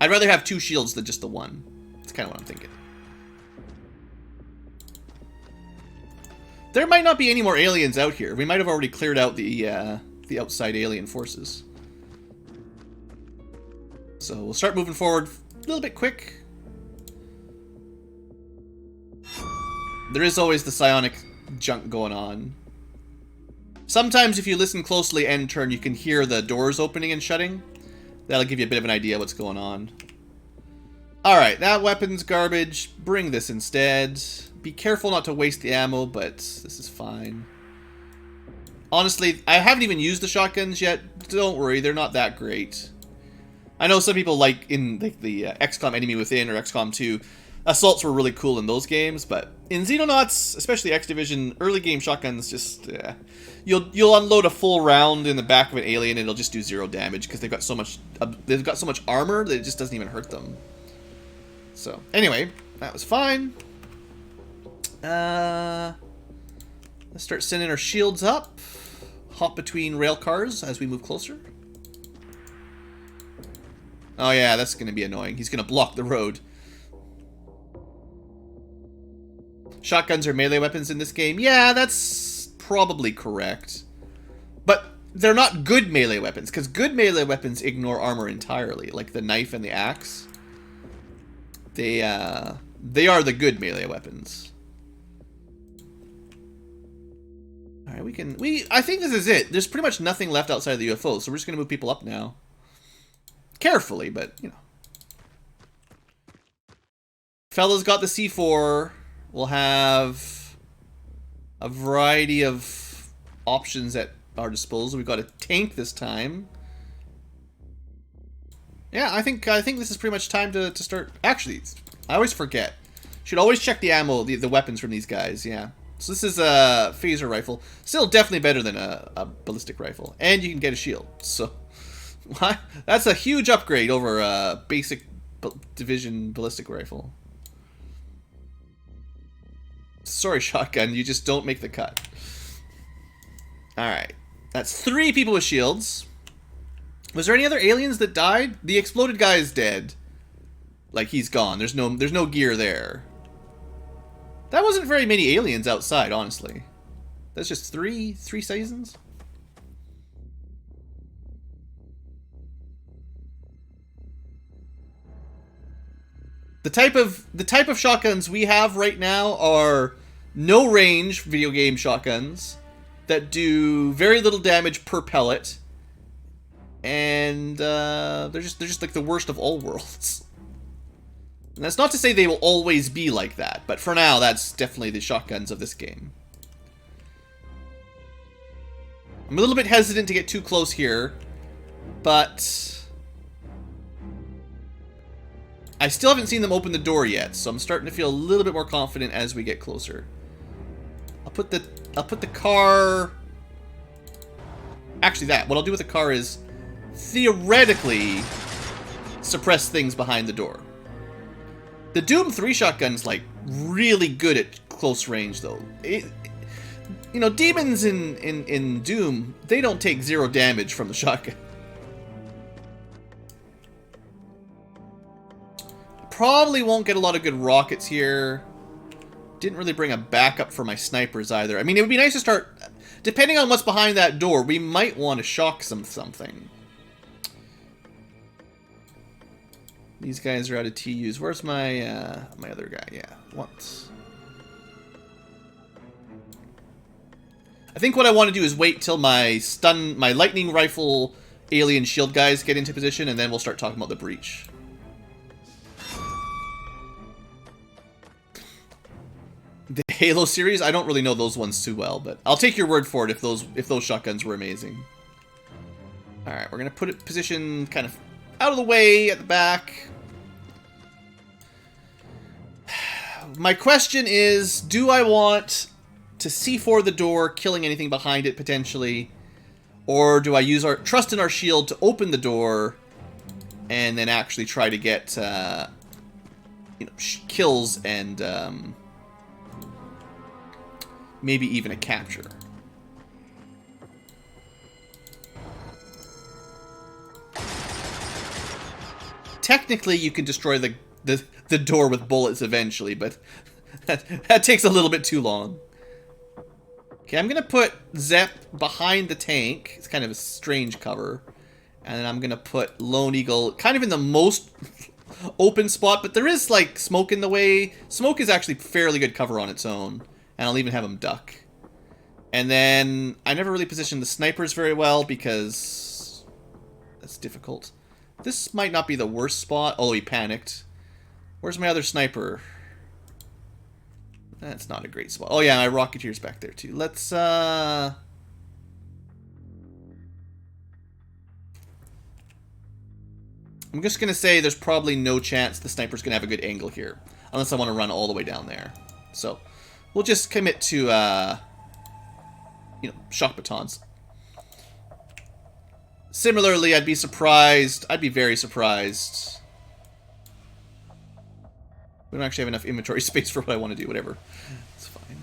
I'd rather have 2 shields than just the one. That's kind of what I'm thinking. There might not be any more aliens out here. We might have already cleared out the outside alien forces. So we'll start moving forward a little bit quick. There is always the psionic junk going on. Sometimes if you listen closely and turn, you can hear the doors opening and shutting. That'll give you a bit of an idea what's going on. Alright, that weapon's garbage. Bring this instead. Be careful not to waste the ammo, but this is fine. Honestly, I haven't even used the shotguns yet. Don't worry, they're not that great. I know some people like in the XCOM Enemy Within or XCOM 2, assaults were really cool in those games, but in Xenonauts, especially X Division, early game shotguns just you'll unload a full round in the back of an alien and it'll just do 0 damage because they've got so much armor that it just doesn't even hurt them. So anyway, that was fine. Let's start sending our shields up. Hop between rail cars as we move closer. Oh yeah, that's going to be annoying. He's going to block the road. Shotguns are melee weapons in this game. Yeah, that's probably correct. But they're not good melee weapons, because good melee weapons ignore armor entirely, like the knife and the axe. They are the good melee weapons. Alright, I think this is it. There's pretty much nothing left outside of the UFO, so we're just going to move people up now. Carefully, but, you know. Fella's got the C4. We'll have a variety of options at our disposal. We've got a tank this time. Yeah, I think this is pretty much time to start. Actually, I always forget. Should always check the ammo, the weapons from these guys. Yeah. So this is a phaser rifle. Still definitely better than a ballistic rifle, and you can get a shield. So that's a huge upgrade over a basic division ballistic rifle. Sorry, shotgun, you just don't make the cut. Alright. That's 3 people with shields. Was there any other aliens that died? The exploded guy is dead. Like, he's gone. There's no gear there. That wasn't very many aliens outside, honestly. That's just three seasons? The type of shotguns we have right now are no range video game shotguns, that do very little damage per pellet, and they're just like the worst of all worlds. And that's not to say they will always be like that, but for now, that's definitely the shotguns of this game. I'm a little bit hesitant to get too close here, but I still haven't seen them open the door yet, so I'm starting to feel a little bit more confident as we get closer. I'll put the car... Actually, what I'll do with the car is theoretically suppress things behind the door. The Doom 3 shotgun's like really good at close range, though. You know, demons in Doom, they don't take 0 damage from the shotgun. Probably won't get a lot of good rockets here. Didn't really bring a backup for my snipers either. I mean, it would be nice to start... Depending on what's behind that door, we might want to shock something. These guys are out of TUs. Where's my my other guy? Yeah, once. I think what I want to do is wait till my lightning rifle alien shield guys get into position, and then we'll start talking about the breach. The Halo series, I don't really know those ones too well, but I'll take your word for it if those shotguns were amazing. All right, we're gonna put it position kind of out of the way at the back. My question is, do I want to C4 the door, killing anything behind it potentially, or do I use our trust in our shield to open the door and then actually try to get you know, kills and maybe even a capture? Technically, you can destroy the door with bullets eventually, but that takes a little bit too long. Okay, I'm gonna put Zep behind the tank. It's kind of a strange cover. And then I'm gonna put Lone Eagle kind of in the most open spot, but there is like smoke in the way. Smoke is actually fairly good cover on its own. And I'll even have him duck. And then I never really positioned the snipers very well because that's difficult. This might not be the worst spot, although he panicked. Where's my other sniper? That's not a great spot. Oh yeah, my Rocketeer's back there too. Let's I'm just gonna say there's probably no chance the sniper's gonna have a good angle here. Unless I want to run all the way down there. So we'll just commit to you know, shock batons. Similarly, I'd be surprised. I'd be very surprised. We don't actually have enough inventory space for what I want to do. Whatever. It's fine.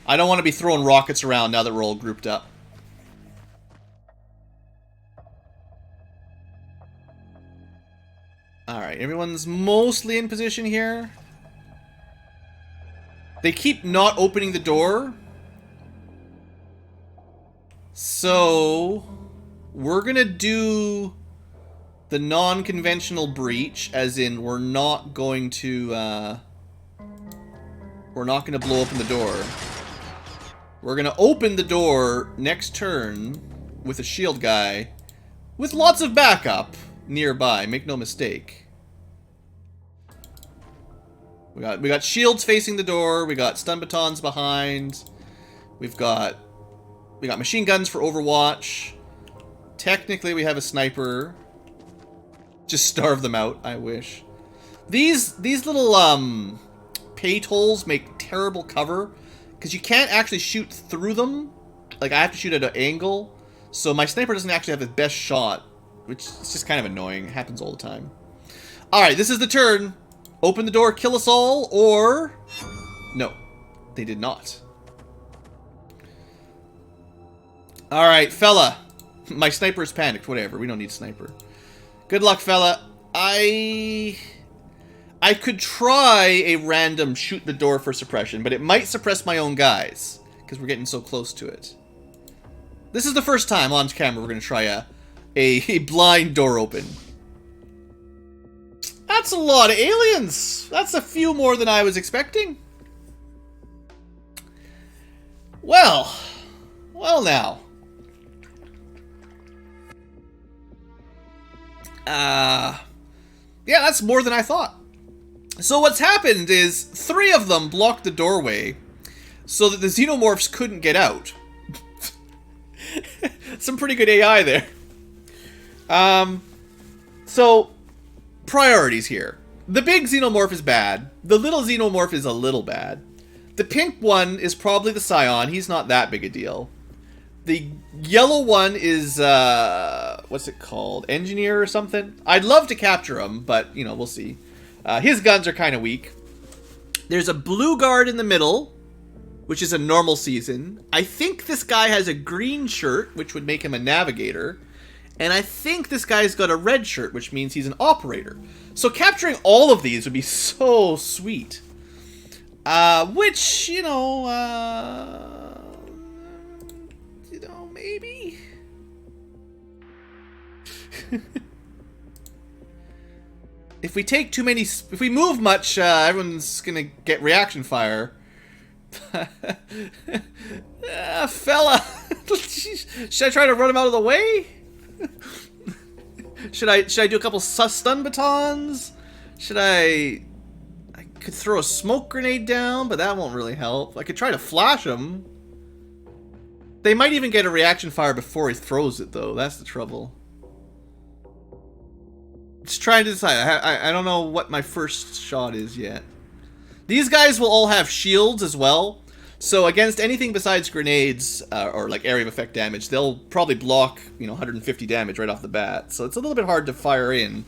I don't want to be throwing rockets around now that we're all grouped up. Alright, everyone's mostly in position here. They keep not opening the door. So we're gonna do the non-conventional breach, as in we're not going to blow open the door. We're gonna open the door next turn with a shield guy with lots of backup nearby, make no mistake. We got shields facing the door, we got stun batons behind, we got machine guns for Overwatch. Technically, we have a sniper. Just starve them out, I wish. These little pate holes make terrible cover because you can't actually shoot through them. Like, I have to shoot at an angle, so my sniper doesn't actually have the best shot, which is just kind of annoying. It happens all the time. All right, this is the turn. Open the door, kill us all, or no, they did not. Alright, fella. My sniper's panicked. Whatever, we don't need sniper. Good luck, fella. I could try a random shoot the door for suppression, but it might suppress my own guys, because we're getting so close to it. This is the first time on camera we're going to try a blind door open. That's a lot of aliens! That's a few more than I was expecting. Well. Well now. Yeah, that's more than I thought. So what's happened is 3 of them blocked the doorway so that the Xenomorphs couldn't get out. Some pretty good AI there. So, priorities here. The big Xenomorph is bad. The little Xenomorph is a little bad. The pink one is probably the Scion. He's not that big a deal. The yellow one is, what's it called? Engineer or something? I'd love to capture him, but, you know, we'll see. His guns are kind of weak. There's a blue guard in the middle, which is a normal season. I think this guy has a green shirt, which would make him a navigator. And I think this guy's got a red shirt, which means he's an operator. So capturing all of these would be so sweet. Which, you know, maybe? If we take too many, if we move much, everyone's gonna get reaction fire. Fella! Should I try to run him out of the way? Should I do a couple stun batons? I could throw a smoke grenade down, but that won't really help. I could try to flash him. They might even get a reaction fire before he throws it, though. That's the trouble. Just trying to decide. I don't know what my first shot is yet. These guys will all have shields as well. So against anything besides grenades or like area of effect damage, they'll probably block, you know, 150 damage right off the bat. So it's a little bit hard to fire in.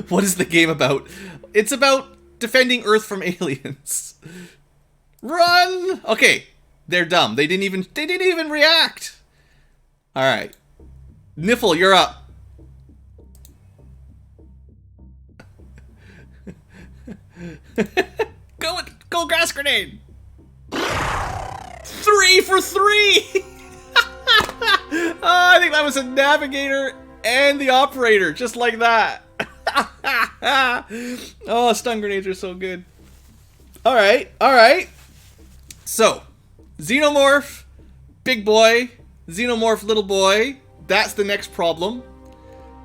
What is the game about? It's about defending Earth from aliens. Run! Okay, they're dumb. They didn't even react. All right, Niffle, you're up. Go gas grenade. 3 for 3. Oh, I think that was a navigator and the operator, just like that. Oh, stun grenades are so good. All right. So, Xenomorph, big boy. Xenomorph, little boy. That's the next problem.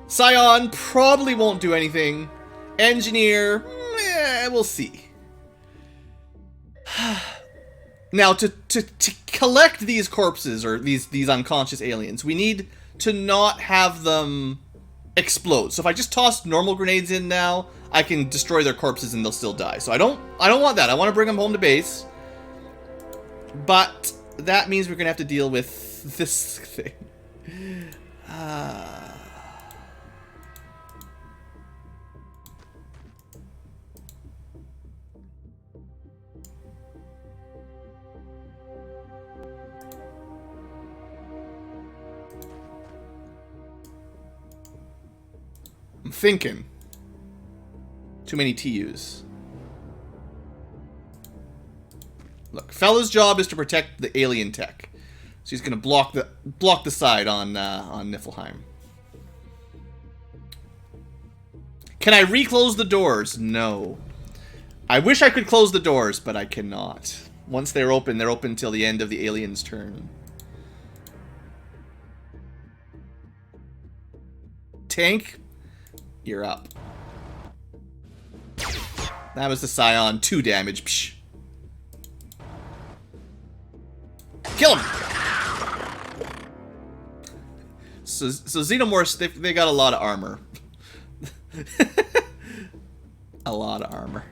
Scion probably won't do anything. Engineer, we'll see. Now, to collect these corpses, or these unconscious aliens, we need to not have them explode. So if I just toss normal grenades in now, I can destroy their corpses and they'll still die. So I don't want that. I want to bring them home to base. But that means we're going to have to deal with this thing. I'm thinking. Too many TUs. Look, fella's job is to protect the alien tech. So he's gonna block the side on Niflheim. Can I reclose the doors? No. I wish I could close the doors, but I cannot. Once they're open until the end of the alien's turn. Tank, you're up. That was the Scion. 2 damage. Psh. Kill him! So Xenomorphs, they got a lot of armor. A lot of armor.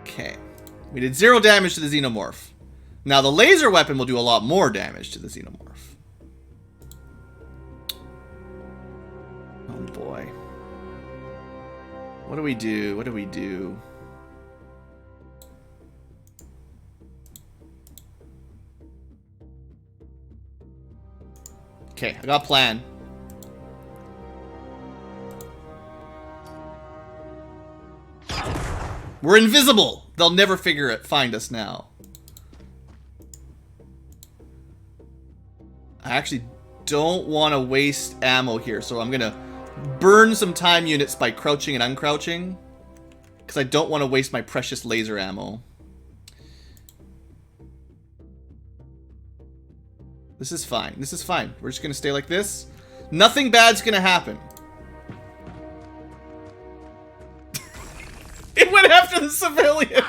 Okay. We did 0 damage to the Xenomorph. Now the laser weapon will do a lot more damage to the Xenomorph. Oh boy. What do we do? What do we do? Okay, I got a plan. We're invisible! They'll never find us now. I actually don't want to waste ammo here, so I'm gonna burn some time units by crouching and uncrouching, because I don't want to waste my precious laser ammo. This is fine. This is fine. We're just gonna stay like this. Nothing bad's gonna happen. It went after the civilian.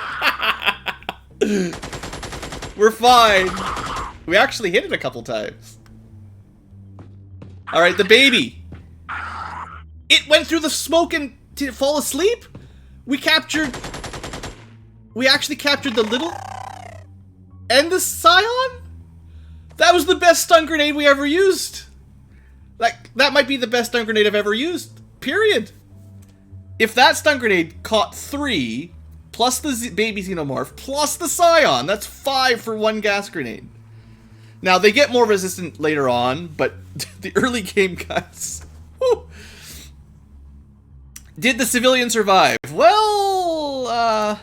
We're fine. We actually hit it a couple times. Alright, the baby. It went through the smoke and did it fall asleep? We actually captured the little and the scion? That was the best stun grenade we ever used. That might be the best stun grenade I've ever used. Period. If that stun grenade caught 3, plus the baby xenomorph, plus the scion, that's 5 for one gas grenade. Now, they get more resistant later on, but the early game guys... Whew. Did the civilian survive? Well, I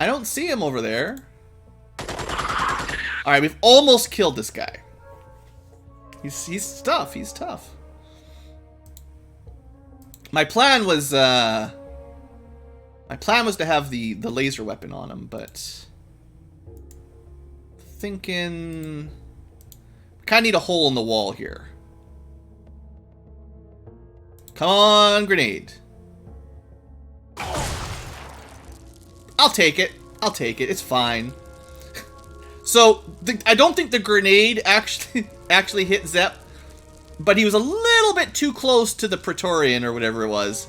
don't see him over there. Alright, we've almost killed this guy. He's tough, he's tough. My plan was to have the laser weapon on him, but thinking kind of need a hole in the wall here. Come on, grenade. I'll take it. I'll take it. It's fine. So I don't think the grenade actually hit Zep. But he was a little bit too close to the Praetorian or whatever it was.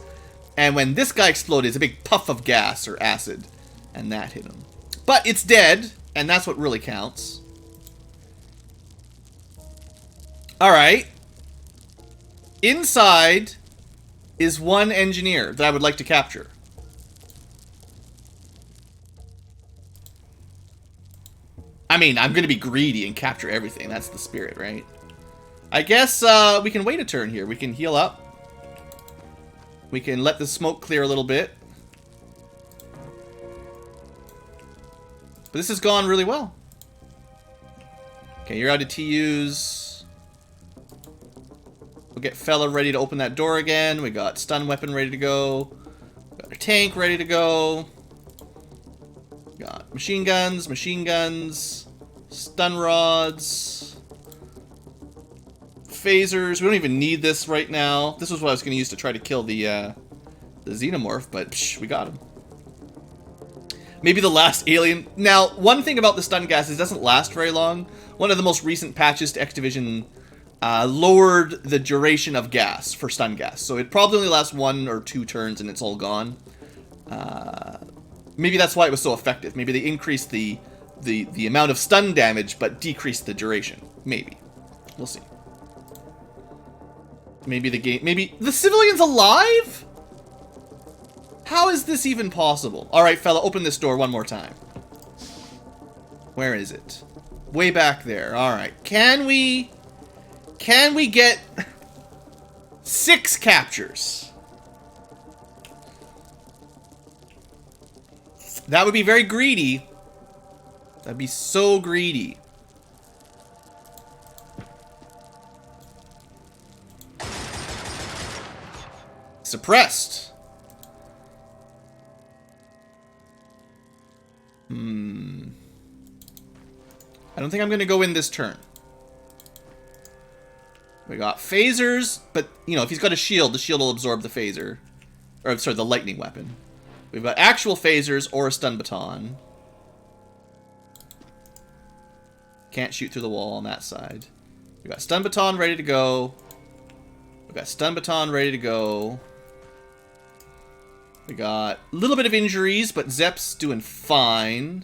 And when this guy exploded, it's a big puff of gas or acid. And that hit him. But it's dead, and that's what really counts. Alright. Inside is one engineer that I would like to capture. I mean, I'm going to be greedy and capture everything. That's the spirit, right? I guess we can wait a turn here. We can heal up. We can let the smoke clear a little bit. But this has gone really well. Okay, you're out of TUs. We'll get fella ready to open that door again. We got stun weapon ready to go. Got a tank ready to go. Got machine guns, stun rods. Phasers. We don't even need this right now. This was what I was going to use to try to kill the xenomorph, but psh, we got him. Maybe the last alien. Now, one thing about the stun gas is it doesn't last very long. One of the most recent patches to Activision lowered the duration of gas for stun gas, so it probably only lasts 1 or 2 turns and it's all gone. Maybe that's why it was so effective. Maybe they increased the amount of stun damage, but decreased the duration. Maybe. We'll see. Maybe the civilian's alive? How is this even possible? Alright, fella, open this door one more time. Where is it? Way back there. Alright. Can we get 6 captures? That would be very greedy. That'd be so greedy. Suppressed. I don't think I'm going to go in this turn. We got phasers, but, you know, if he's got a shield, the shield will absorb the phaser. Or, sorry, the lightning weapon. We've got actual phasers or a stun baton. Can't shoot through the wall on that side. We got stun baton ready to go. We got stun baton ready to go. We got a little bit of injuries, but Zep's doing fine.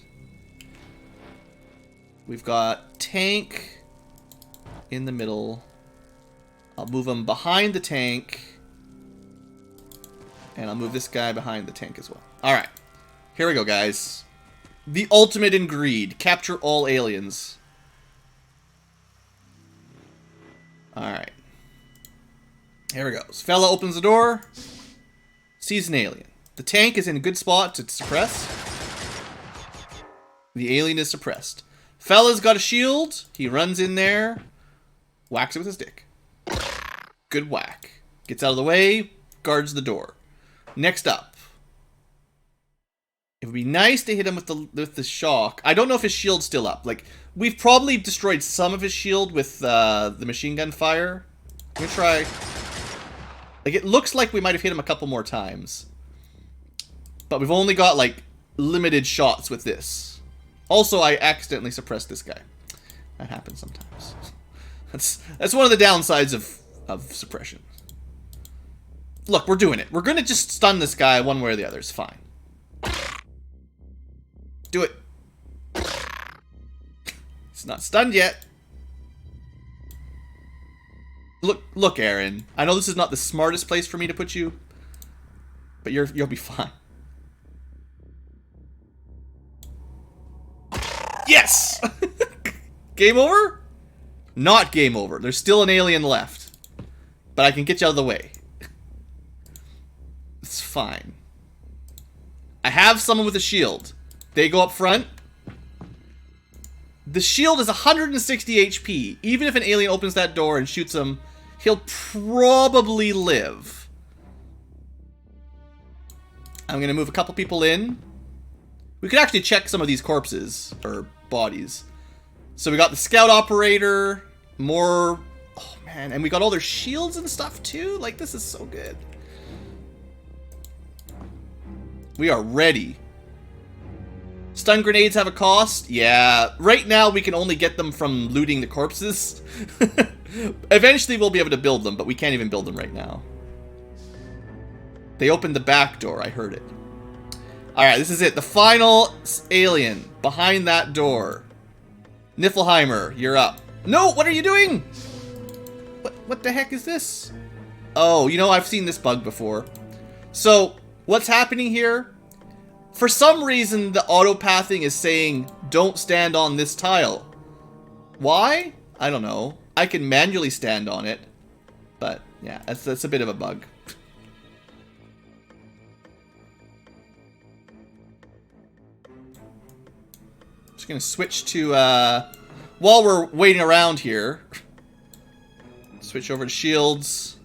We've got tank in the middle. I'll move him behind the tank. And I'll move this guy behind the tank as well. Alright. Here we go, guys. The ultimate in greed. Capture all aliens. Alright. Here we go. This fella opens the door. Sees an alien. The tank is in a good spot to suppress. The alien is suppressed. Fella's got a shield. He runs in there. Whacks it with his dick. Good whack. Gets out of the way. Guards the door. Next up. It would be nice to hit him with the shock. I don't know if his shield's still up. Like, we've probably destroyed some of his shield with the machine gun fire. I'm gonna try. Like, it looks like we might have hit him a couple more times. But we've only got, like, limited shots with this. Also, I accidentally suppressed this guy. That happens sometimes. That's one of the downsides of suppression. Look, we're doing it. We're gonna just stun this guy one way or the other. It's fine. Do it. It's not stunned yet. Look, Aaron. I know this is not the smartest place for me to put you, but you'll be fine. Yes! Game over? Not game over. There's still an alien left. But I can get you out of the way. It's fine. I have someone with a shield. They go up front. The shield is 160 HP. Even if an alien opens that door and shoots him, he'll probably live. I'm going to move a couple people in. We could actually check some of these corpses, or bodies. So we got the scout operator, more... Oh man, and we got all their shields and stuff too? Like, this is so good. We are ready. Stun grenades have a cost? Yeah. Right now, we can only get them from looting the corpses. Eventually, we'll be able to build them, but we can't even build them right now. They opened the back door. I heard it. Alright, this is it. The final alien behind that door. Niflheimer, you're up. No, what are you doing? What the heck is this? Oh, you know, I've seen this bug before. So, what's happening here? For some reason, the auto-pathing is saying, don't stand on this tile. Why? I don't know. I can manually stand on it. But, yeah, that's a bit of a bug. Just gonna switch to, while we're waiting around here, switch over to shields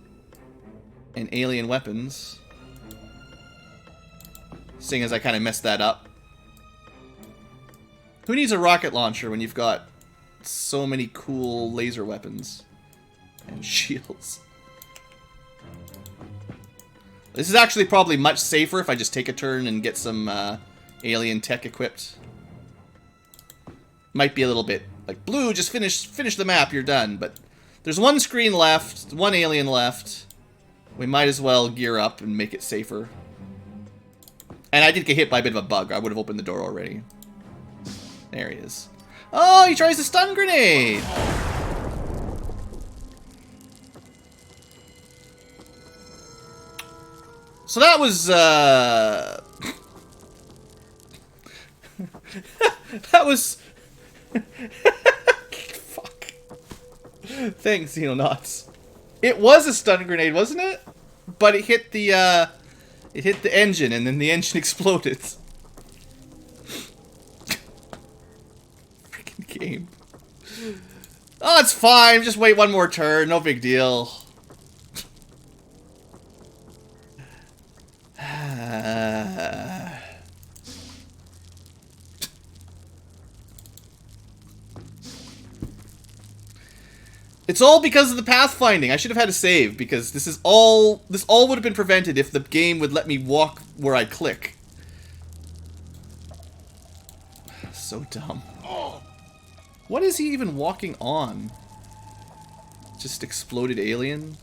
and alien weapons. Seeing as I kind of messed that up. Who needs a rocket launcher when you've got so many cool laser weapons and shields? This is actually probably much safer if I just take a turn and get some alien tech equipped. Might be a little bit like, Blue, just finish the map, you're done. But there's one screen left, one alien left. We might as well gear up and make it safer. And I did get hit by a bit of a bug. I would have opened the door already. There he is. Oh, he tries a stun grenade! So that was, that was... Fuck. Thanks, Xenonauts. It was a stun grenade, wasn't it? But it hit the, it hit the engine, and then the engine exploded. Freaking game. Oh, it's fine. Just wait one more turn. No big deal. It's all because of the pathfinding. I should have had a save because this all would have been prevented if the game would let me walk where I click. So dumb. What is he even walking on? Just exploded alien?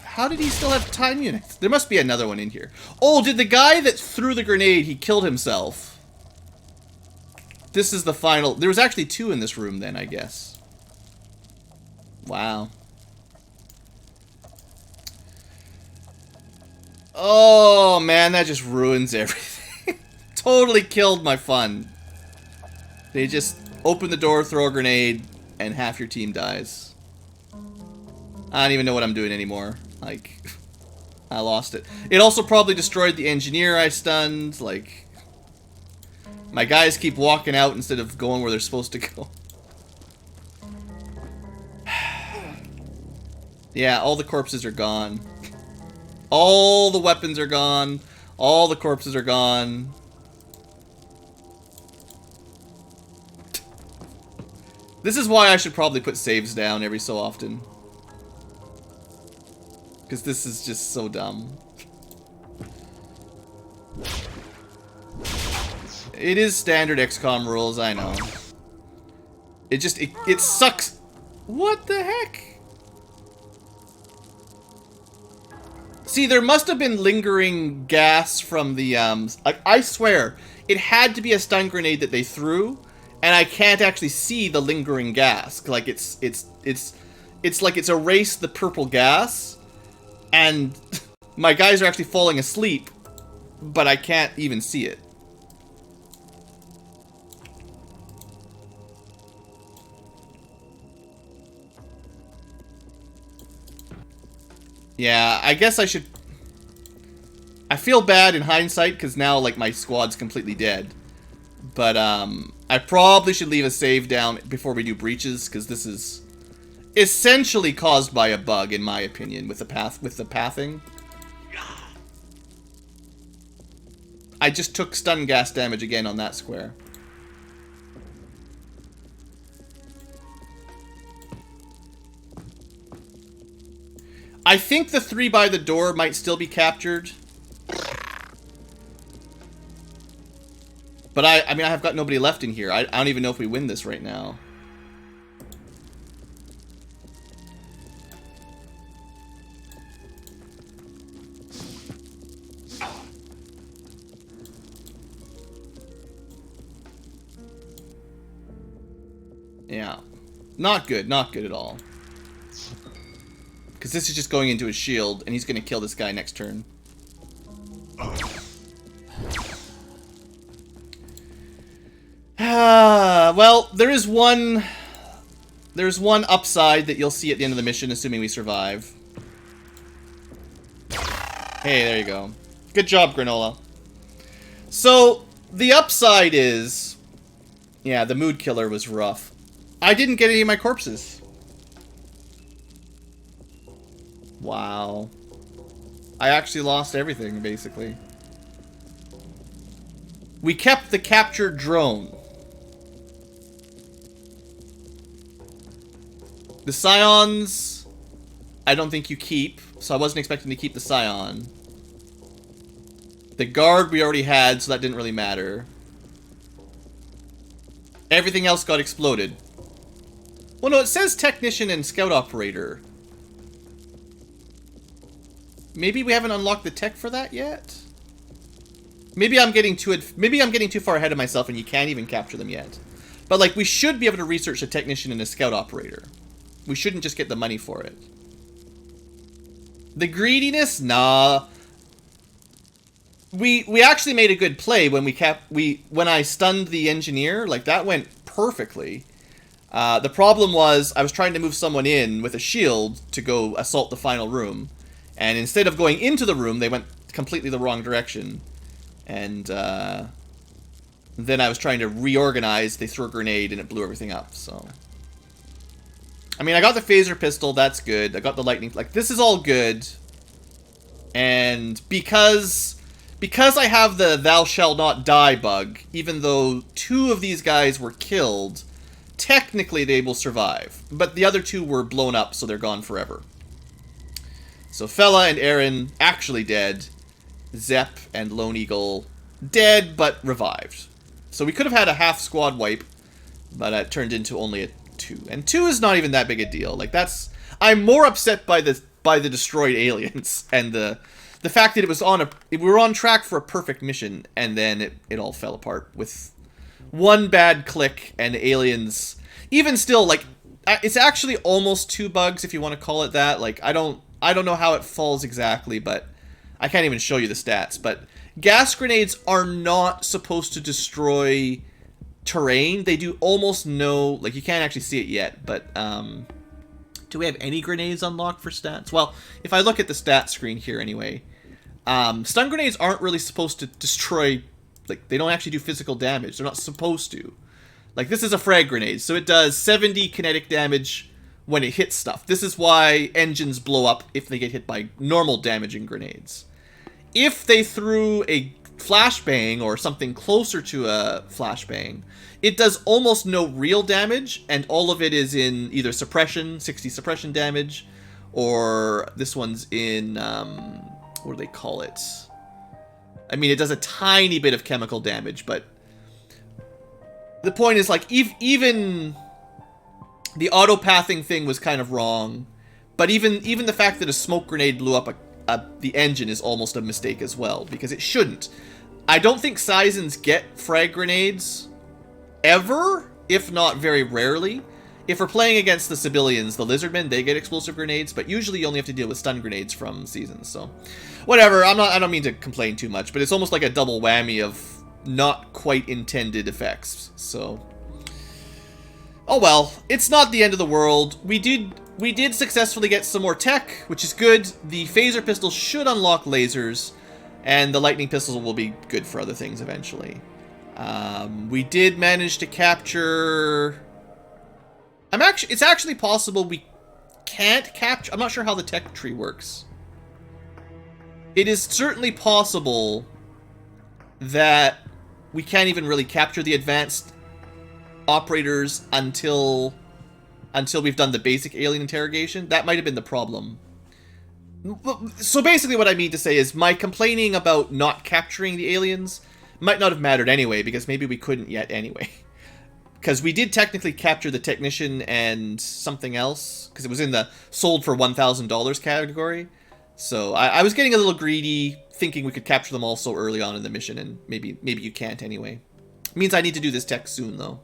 How did he still have time units? There must be another one in here. Oh, did the guy that threw the grenade, he killed himself? This is the final... There was actually two in this room then, I guess. Wow. Oh, man, that just ruins everything. Totally killed my fun. They just open the door, throw a grenade, and half your team dies. I don't even know what I'm doing anymore. Like, I lost it. It also probably destroyed the engineer I stunned, like... My guys keep walking out instead of going where they're supposed to go. Yeah, all the corpses are gone. All the weapons are gone. All the corpses are gone. This is why I should probably put saves down every so often. Because this is just so dumb. It is standard XCOM rules, I know. It sucks. What the heck? See, there must have been lingering gas from the, I swear, it had to be a stun grenade that they threw, and I can't actually see the lingering gas. Like, it's like it's erased the purple gas, and my guys are actually falling asleep, but I can't even see it. Yeah, I guess I should... I feel bad in hindsight, because now, like, my squad's completely dead. But, I probably should leave a save down before we do breaches, because this is essentially caused by a bug, in my opinion, with the pathing. I just took stun gas damage again on that square. I think the 3 by the door might still be captured. But I mean, I have got nobody left in here. I don't even know if we win this right now. Yeah. Not good. Not good at all. Because this is just going into his shield, and he's going to kill this guy next turn. Well, there's one upside that you'll see at the end of the mission, assuming we survive. Hey, there you go. Good job, Granola. So, the upside is... Yeah, the mood killer was rough. I didn't get any of my corpses. Wow. I actually lost everything, basically. We kept the captured drone. The Scions, I don't think you keep, so I wasn't expecting to keep the Scion. The guard we already had, so that didn't really matter. Everything else got exploded. Well, no, it says technician and scout operator. Maybe we haven't unlocked the tech for that yet? Maybe I'm getting too far ahead of myself and you can't even capture them yet. But, like, we should be able to research a technician and a scout operator. We shouldn't just get the money for it. The greediness? Nah. We actually made a good play when when I stunned the engineer. Like, that went perfectly. The problem was I was trying to move someone in with a shield to go assault the final room. And instead of going into the room, they went completely the wrong direction. And then I was trying to reorganize. They threw a grenade and it blew everything up, so... I mean, I got the phaser pistol, that's good. I got the lightning... Like, this is all good. And because I have the thou shalt not die bug, even though 2 of these guys were killed, technically they will survive. But the other 2 were blown up, so they're gone forever. So Fella and Aaron actually dead. Zep and Lone Eagle dead, but revived. So we could have had a half squad wipe, but it turned into only a 2. And 2 is not even that big a deal. Like, that's... I'm more upset by the destroyed aliens and the fact that it was we were on track for a perfect mission, and then it all fell apart with one bad click, and aliens... Even still, like, it's actually almost 2 bugs, if you want to call it that. Like, I don't know how it falls exactly, but I can't even show you the stats. But gas grenades are not supposed to destroy terrain. They do almost no... Like, you can't actually see it yet, but... do we have any grenades unlocked for stats? Well, if I look at the stat screen here anyway... stun grenades aren't really supposed to destroy like, they don't actually do physical damage. They're not supposed to. Like, this is a frag grenade, so it does 70 kinetic damage when it hits stuff. This is why engines blow up if they get hit by normal damaging grenades. If they threw a flashbang or something closer to a flashbang, it does almost no real damage, and all of it is in either suppression, 60 suppression damage, or this one's in, what do they call it? I mean, it does a tiny bit of chemical damage, but the point is, like, even the auto-pathing thing was kind of wrong, but even the fact that a smoke grenade blew up the engine is almost a mistake as well, because it shouldn't. I don't think Seisons get frag grenades ever, if not very rarely. If we're playing against the civilians, the Lizardmen, they get explosive grenades, but usually you only have to deal with stun grenades from Seasons, so whatever. I don't mean to complain too much, but it's almost like a double whammy of not quite intended effects. So, oh well, it's not the end of the world. We did successfully get some more tech, which is good. The phaser pistol should unlock lasers, and the lightning pistols will be good for other things eventually. We did manage to capture... It's actually possible we can't capture... I'm not sure how the tech tree works. It is certainly possible that we can't even really capture the advanced operators until we've done the basic alien interrogation. That might have been the problem. So basically what I mean to say is my complaining about not capturing the aliens might not have mattered anyway, because maybe we couldn't yet anyway. Because we did technically capture the technician and something else, because it was in the sold for $1,000 category. So I was getting a little greedy, thinking we could capture them all so early on in the mission, and maybe you can't anyway. It means I need to do this tech soon, though.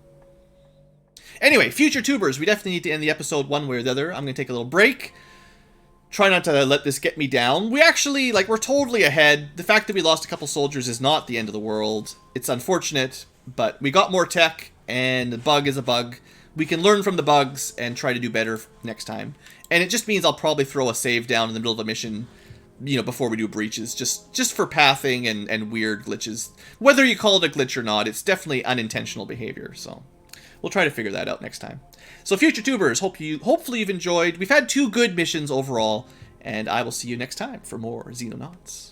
Anyway, future tubers, we definitely need to end the episode one way or the other. I'm going to take a little break. Try not to let this get me down. We actually, like, we're totally ahead. The fact that we lost a couple soldiers is not the end of the world. It's unfortunate, but we got more tech, and the bug is a bug. We can learn from the bugs and try to do better next time. And it just means I'll probably throw a save down in the middle of a mission, you know, before we do breaches, just for pathing and weird glitches. Whether you call it a glitch or not, it's definitely unintentional behavior, so we'll try to figure that out next time. So future tubers, hopefully you've enjoyed. We've had 2 good missions overall, and I will see you next time for more Xenonauts.